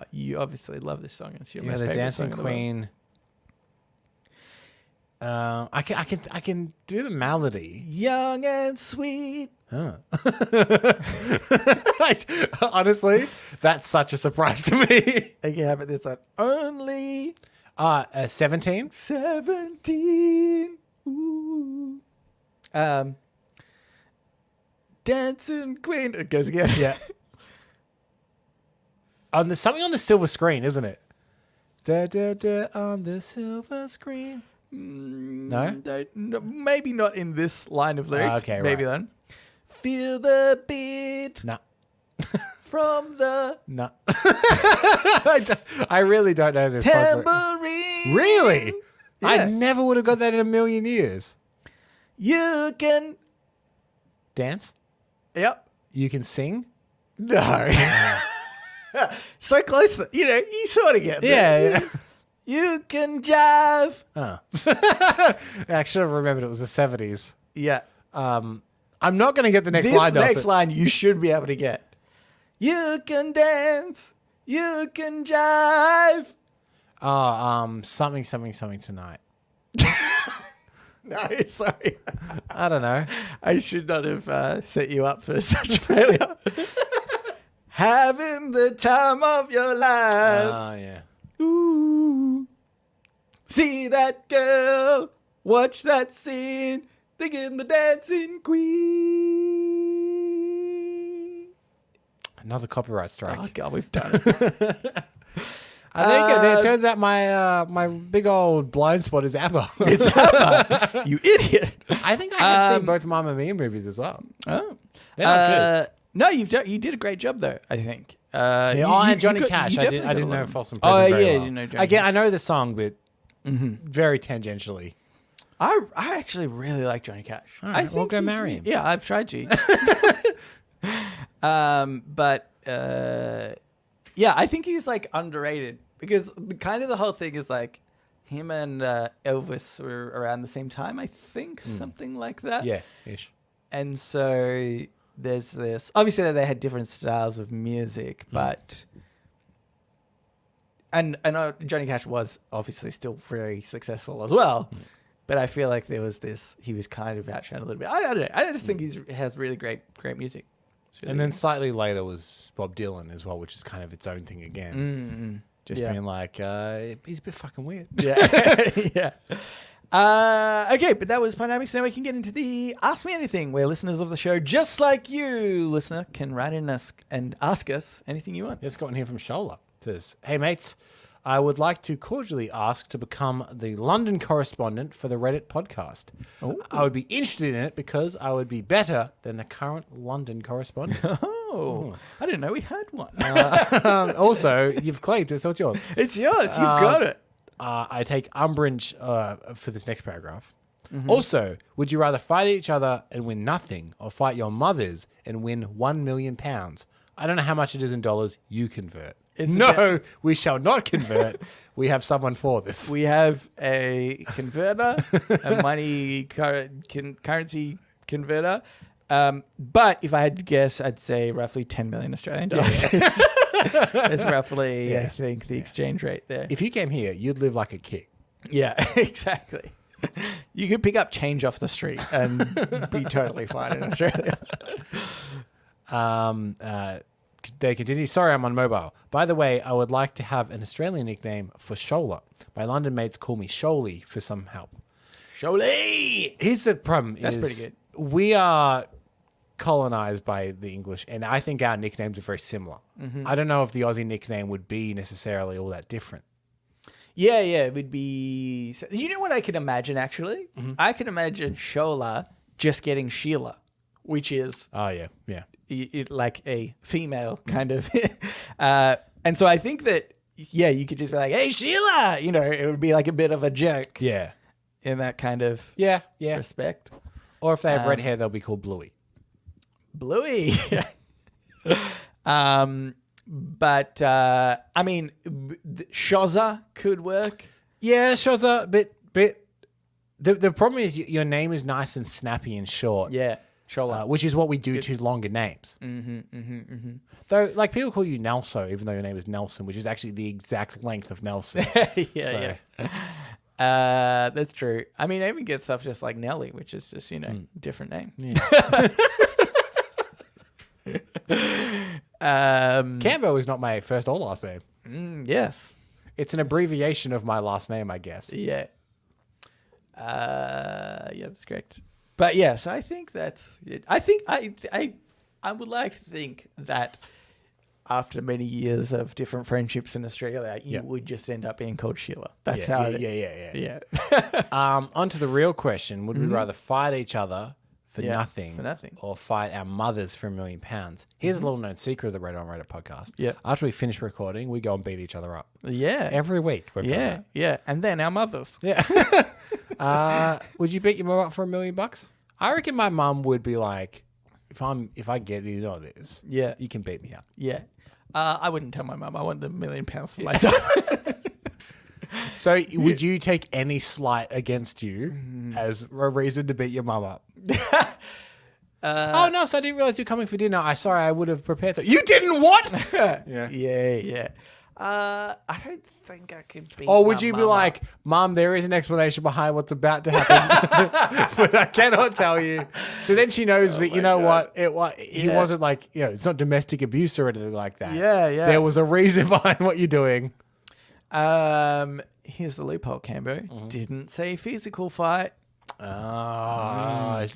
You obviously love this song. It's your most the favorite Dancing song Queen. I can do the melody. Young and sweet. Huh. Honestly, that's such a surprise to me. Okay, how about this one? Only 17. 17. Ooh. Dancing Queen. It goes again. Yeah. Something on the silver screen, isn't it? Da, da, da, on the silver screen. No? Maybe not in this line of lyrics. Okay, maybe right. then. Feel the beat No. from the No. I really don't know this. tambourine. Really? Yeah. I never would have got that in a million years. You can Dance? Yep. You can sing? No. So close that you sort of get there. Yeah. You can jive. Oh. I should have remembered it was the 70s. Yeah. I'm not going to get the next This line. next line you should be able to get. You can dance. You can jive. Something tonight. No, sorry. I don't know. I should not have set you up for such failure. Having the time of your life. Oh, yeah. Ooh. See that girl. Watch that scene. Thinking the dancing queen. Another copyright strike. Oh, God, we've done it. I think it turns out my big old blind spot is ABBA. It's ABBA. You idiot. I think I have seen both Mamma Mia movies as well. Oh. They're not good. No, you did a great job though, I think. And Johnny Cash. I didn't know False and Present very well. You didn't know Johnny Again, Cash. I know the song, but very tangentially. I actually really like Johnny Cash. All right, I think we'll go he's- marry him. Yeah, I've tried to. Yeah, I think he's like underrated because the whole thing is like him and Elvis were around the same time, I think, something like that. Yeah, ish. And so there's this. Obviously, they had different styles of music, but and Johnny Cash was obviously still very successful as well. But I feel like there was this. He was kind of outshone a little bit. I don't know. I just think he has really great music. Really And then slightly later was Bob Dylan as well, which is kind of its own thing again. Just being like, he's a bit fucking weird. Yeah. Yeah. Okay, but that was Pineapple. So now we can get into the Ask Me Anything, where listeners of the show, just like you, listener, can write in us and ask us anything you want. It's got one here from Shola. It says, hey, mates, I would like to cordially ask to become the London correspondent for the Reddit podcast. Ooh. I would be interested in it because I would be better than the current London correspondent. Oh, I didn't know we had one. Also, you've claimed it, so it's yours. It's yours. You've got it. I take umbrage for this next paragraph. Also, would you rather fight each other and win nothing or fight your mothers and win £1 million? I don't know how much it is in dollars. You convert. We shall not convert. We have someone for this. We have a converter, a money currency converter. But if I had to guess, I'd say roughly 10 million Australian dollars. It's roughly, I think, the exchange rate there. If you came here, you'd live like a king. Yeah, exactly. You could pick up change off the street and be totally fine in Australia. They continue. Sorry, I'm on mobile. By the way, I would like to have an Australian nickname for Shola. My London mates call me Sholy for some help. Sholy! Here's the problem. That's pretty good. We are colonized by the English, and I think our nicknames are very similar. Mm-hmm. I don't know if the Aussie nickname would be necessarily all that different. Yeah, it would be... So, you know what I can imagine, actually? Mm-hmm. I can imagine Shola just getting Sheila, which is... Oh, yeah. like a female kind of. And so I think that, you could just be like, hey, Sheila, it would be like a bit of a joke Yeah. in that kind of Yeah. respect. Or if they have red hair, they'll be called Bluey. Bluey. But I mean, Shoza could work. Yeah, Shoza, but the problem is your name is nice and snappy and short. Yeah. Shola. Which is what we do to longer names. Though, like, people call you Nelso, even though your name is Nelson, which is actually the exact length of Nelson. Yeah. That's true. I mean, I even get stuff just like Nelly, which is just, different name. Yeah. Cambo is not my first or last name. Yes. It's an abbreviation of my last name, I guess. Yeah. That's correct. But yes, I think that's it. I think I would like to think that after many years of different friendships in Australia, you would just end up being called Sheila. That's how. Yeah. On to the real question: would we rather fight each other for nothing, or fight our mothers for £1 million? Here's a little known secret of the Read on Reddit podcast. Yeah. After we finish recording, we go and beat each other up. Yeah. Every week. We've done that. Yeah. And then our mothers. Yeah. Would you beat your mum up for $1 million? I reckon my mum would be like, if I get this, you can beat me up. Yeah. I wouldn't tell my mum. I want the £1 million for myself. So would you take any slight against you as a reason to beat your mum up? Oh no! So I didn't realize you're coming for dinner. I would have prepared. You didn't what? Yeah. I don't think I could beat. Or would you be like, Mum, there is an explanation behind what's about to happen, but I cannot tell you. So then she knows that he wasn't like it's not domestic abuse or anything like that. Yeah. There was a reason behind what you're doing. Here's the loophole, Cambo. Didn't say physical fight.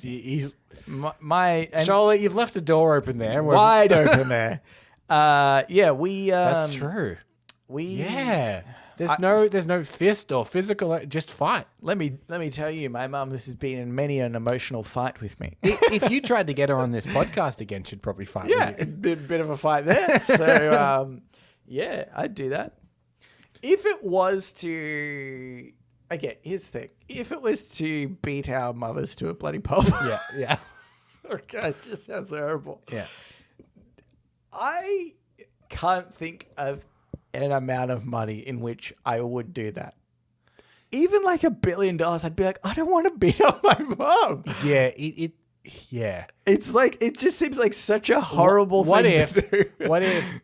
He's Charlotte, you've left the door open there. Wide open there. We. That's true. There's no fist or physical. Just fight. Let me tell you, my mum has been in many an emotional fight with me. If you tried to get her on this podcast again, she'd probably fight. Yeah, with you. bit of a fight there. So I'd do that. If it was to, okay, here's the thing. If it was to beat our mothers to a bloody pulp, yeah. Okay, it just sounds horrible. Yeah. I can't think of an amount of money in which I would do that. Even like $1 billion, I'd be like, I don't want to beat up my mom. Yeah, It's like, it just seems like such a horrible thing to do. What if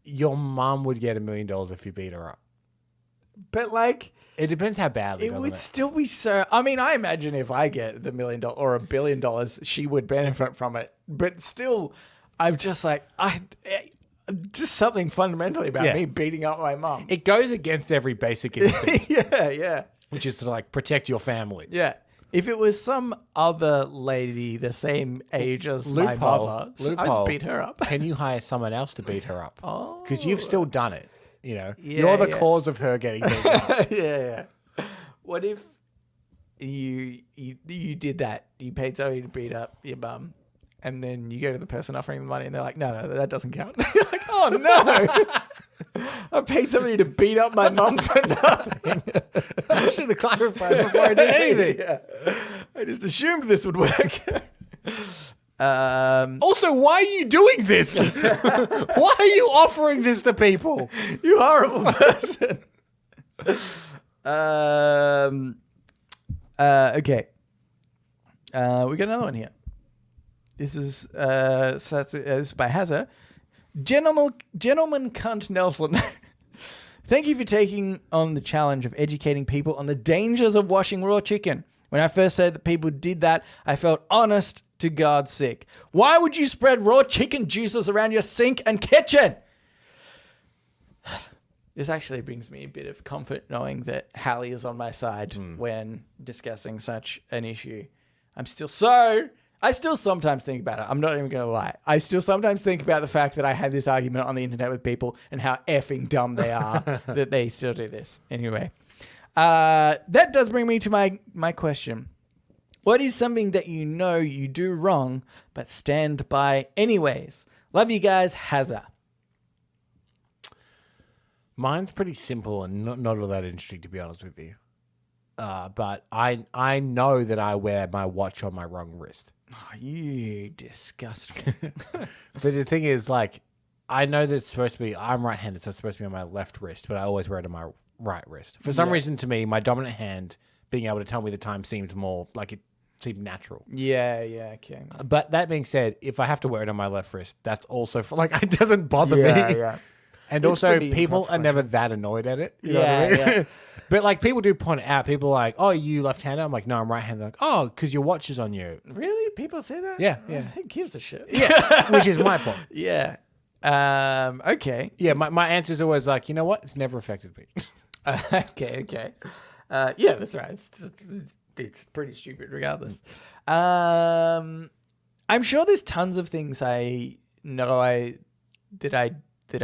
your mom would get $1 million if you beat her up? But like, it depends how badly. It would still be so. I mean, I imagine if I get the $1 million or $1 billion, she would benefit from it. But still, I'm just like, just something fundamentally about me beating up my mom. It goes against every basic instinct. Yeah. Which is to like protect your family. Yeah. If it was some other lady the same age as my mother, I'd beat her up. Can you hire someone else to beat her up? Oh. Because you've still done it. You're the cause of her getting beaten up. Yeah. What if you did that? You paid somebody to beat up your bum, and then you go to the person offering the money, and they're like, "No, that doesn't count." You're like, "Oh no, I paid somebody to beat up my mum for nothing." I should have clarified before I did anything. Yeah. I just assumed this would work. Also, why are you doing this? Why are you offering this to people? You horrible person. Okay. We got another one here. This is by Hazza. Gentleman cunt Nelson. Thank you for taking on the challenge of educating people on the dangers of washing raw chicken. When I first heard that people did that, I felt honest to God sick. Why would you spread raw chicken juices around your sink and kitchen? This actually brings me a bit of comfort knowing that Hallie is on my side when discussing such an issue. I still sometimes think about it. I'm not even going to lie. I still sometimes think about the fact that I had this argument on the internet with people and how effing dumb they are that they still do this. Anyway, that does bring me to my question. What is something that you know you do wrong but stand by anyways? Love you guys, Hazza. Mine's pretty simple and not all that interesting, to be honest with you. But I know that I wear my watch on my wrong wrist. Oh, you disgust me. But the thing is, like, I know that it's supposed to be, I'm right-handed, so it's supposed to be on my left wrist, but I always wear it on my right wrist. For some reason, to me, my dominant hand being able to tell me the time seemed more like it seemed natural. Yeah, okay. But that being said, if I have to wear it on my left wrist, that's also, it doesn't bother me. Yeah. And It's also, pretty people are never that annoyed at it. You know what I mean? Yeah. But, like, people do point it out. People are like, oh, you left-handed? I'm like, no, I'm right-handed. Like, oh, because your watch is on you. Really? People say that? Yeah. Who gives a shit? Yeah, which is my point. Yeah. Okay. Yeah, my answer is always like, you know what? It's never affected me. Okay. Yeah, that's right. It's pretty stupid regardless. I'm sure there's tons of things I know that I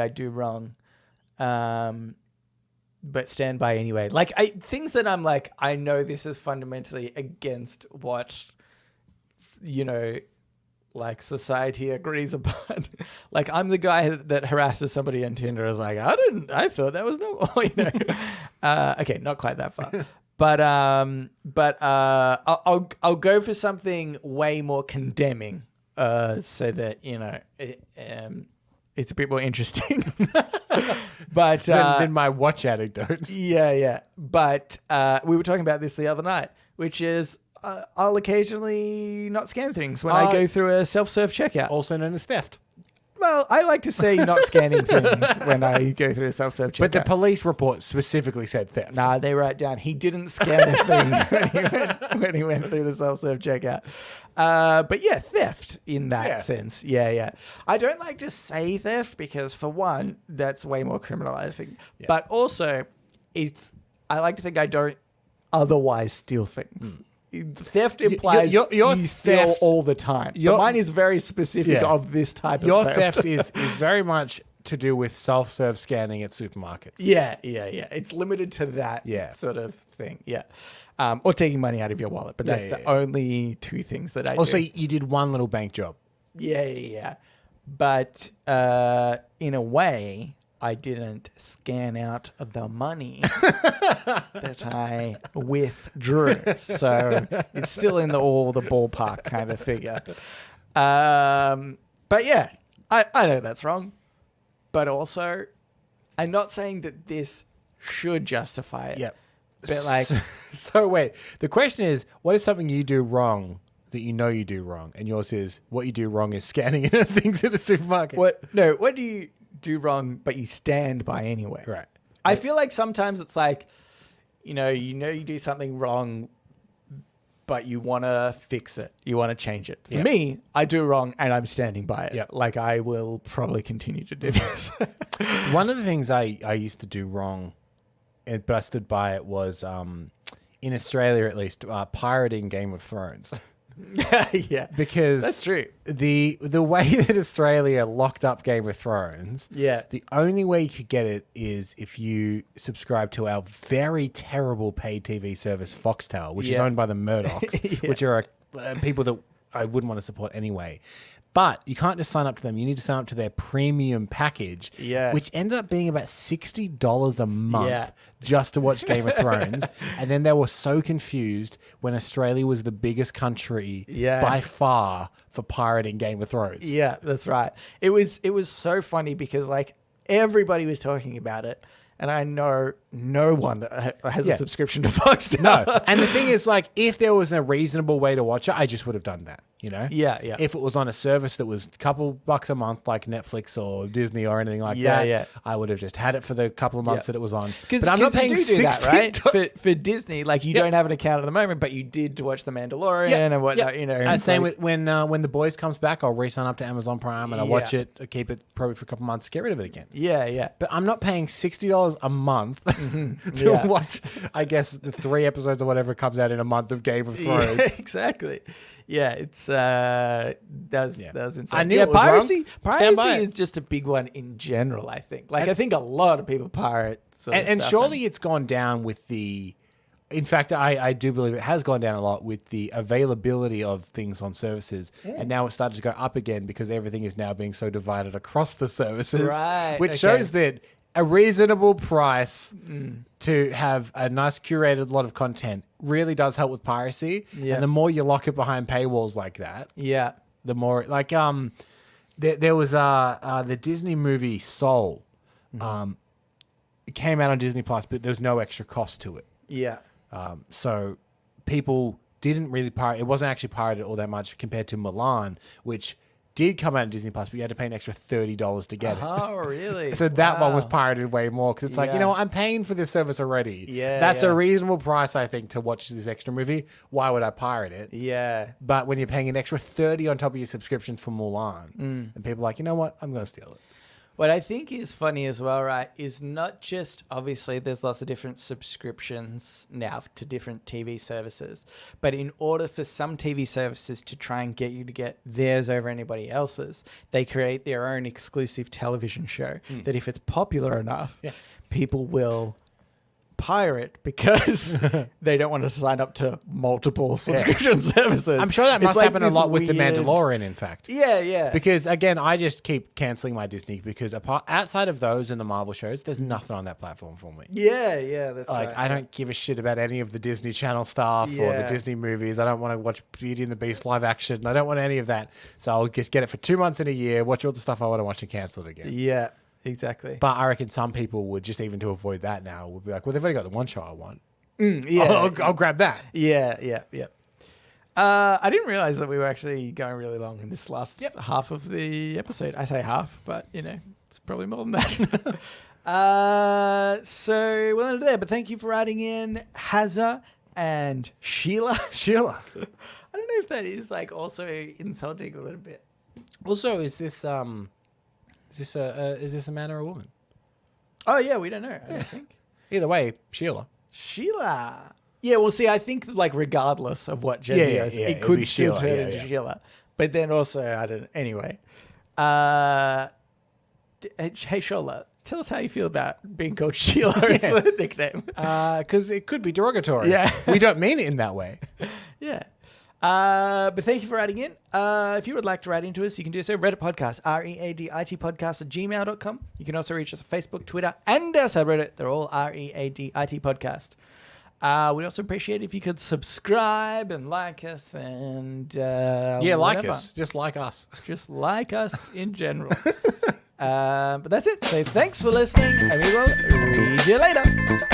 do wrong, but stand by anyway. Like things that I'm like, I know this is fundamentally against what, like society agrees upon. Like I'm the guy that harasses somebody on Tinder. Is like, I thought that was normal. Okay, not quite that far. But I'll go for something way more condemning, so that it's a bit more interesting. But than my watch anecdote. Yeah. But we were talking about this the other night, which is I'll occasionally not scan things when I go through a self-serve checkout. Also known as theft. Well, I like to say not scanning things when I go through a self-serve checkout. But the police report specifically said theft. Nah, they write down he didn't scan the thing when he went through the self-serve checkout. But yeah, theft in that sense. Yeah. I don't like to say theft because, for one, that's way more criminalizing. Yeah. But also, I like to think I don't otherwise steal things. Theft implies your you steal theft, all the time. But mine is very specific of this type of theft. Your theft is very much to do with self-serve scanning at supermarkets. Yeah. It's limited to that sort of thing. Yeah. Or taking money out of your wallet. But that's the only two things that I do. Also, you did one little bank job. Yeah. But in a way, I didn't scan out the money that I withdrew. So it's still in the ballpark kind of figure. But yeah, I know that's wrong. But also, I'm not saying that this should justify it. Yep. But like, so wait, the question is, what is something you do wrong that you know you do wrong? And yours is, what you do wrong is scanning things at the supermarket. What do you do wrong, but you stand by anyway? Right. I feel like sometimes it's like, you do something wrong, but you want to fix it. You want to change it. For me, I do wrong and I'm standing by it. Yep. Like I will probably continue to do this. One of the things I used to do wrong, but I stood by it, was in Australia at least, pirating Game of Thrones. Yeah, because that's true. The way that Australia locked up Game of Thrones, the only way you could get it is if you subscribe to our very terrible paid TV service Foxtel, which is owned by the Murdochs, which are people that I wouldn't want to support anyway. But you can't just sign up to them. You need to sign up to their premium package, which ended up being about $60 a month just to watch Game of Thrones. And then they were so confused when Australia was the biggest country by far for pirating Game of Thrones. Yeah, that's right. It was so funny because like everybody was talking about it. And I know no one that has a subscription to Foxtel. No. And the thing is, like, if there was a reasonable way to watch it, I just would have done that. You know? Yeah, yeah. If it was on a service that was a couple bucks a month, like Netflix or Disney or anything like Yeah, that, yeah. I would have just had it for the couple of months that it was on. Because But I'm not paying you do that, $60. right? For Disney, like you don't have an account at the moment, but you did to watch The Mandalorian and whatnot. You know, same like, with when The Boys comes back, I'll re-sign up to Amazon Prime and I watch it. I keep it probably for a couple months, get rid of it again. Yeah, yeah. But I'm not paying $60 a month to watch, I guess, the 3 episodes or whatever comes out in a month of Game of Thrones. Yeah, exactly. Yeah, it's that was insane. I knew it was piracy. wrong. Stand by Piracy it. is just a big one in general. I think. Like I think a lot of people pirate. And surely it's gone down with the. In fact, I do believe it has gone down a lot with the availability of things on services. And now it's started to go up again because everything is now being so divided across the services. Right, Which okay. shows that a reasonable price to have a nice curated lot of content really does help with piracy. Yeah. And the more you lock it behind paywalls like that, Yeah. the more like there was the Disney movie Soul. It came out on Disney Plus, but there was no extra cost to it. Yeah. So people didn't really pirate. It wasn't actually pirated all that much compared to Milan, which did come out on Disney Plus, but you had to pay an extra $30 to get it. Oh, really? So that one was pirated way more because it's like, you know what, I'm paying for this service already. Yeah, That's yeah. a reasonable price, I think, to watch this extra movie. Why would I pirate it? Yeah. But when you're paying an extra $30 on top of your subscription for Mulan, and people are like, you know what, I'm going to steal it. What I think is funny as well, right, is not just obviously there's lots of different subscriptions now to different TV services, but in order for some TV services to try and get you to get theirs over anybody else's, they create their own exclusive television show that if it's popular enough, people will pirate because they don't want to sign up to multiple subscription services. I'm sure that It's must like happen a this lot with The weird- Mandalorian, in fact. Yeah, yeah. Because again, I just keep canceling my Disney because outside of those and the Marvel shows, there's nothing on that platform for me. Yeah, yeah, that's Like right. I don't give a shit about any of the Disney Channel stuff or the Yeah. Disney movies. I don't want to watch Beauty and the Beast live action. I don't want any of that. So I'll just get it for 2 months in a year, watch all the stuff I want to watch and cancel it again. Yeah, exactly. But I reckon some people would just even to avoid that now would be like, well, they've already got the one show I want. Yeah, I'll grab that. yeah, yeah, yeah. I didn't realize that we were actually going really long in this last half of the episode. I say half, but you know, it's probably more than that. So we'll end it there. But thank you for writing in, Hazza and Sheila. Sheila. I don't know if that is like also insulting a little bit. Also, is this a man or a woman? Oh yeah, we don't know. I don't think. Either way, Sheila. Sheila. Yeah, well, see, I think like regardless of what gender Yeah, is, yeah, it it'll could be still Sheila, turn into yeah. Sheila. But then also, I don't. Anyway, hey Sheila, tell us how you feel about being called Sheila as a nickname. Because it could be derogatory. Yeah. We don't mean it in that way. Yeah. But thank you for writing in. If you would like to write into us, you can do so. Reddit podcast, readitpodcast @gmail.com. You can also reach us on Facebook, Twitter, and our subreddit. They're all readit podcast. We'd also appreciate if you could subscribe and like us and Yeah, like whatever. us. Just like us. Just like us in general. But that's it. So thanks for listening, and we will read you later.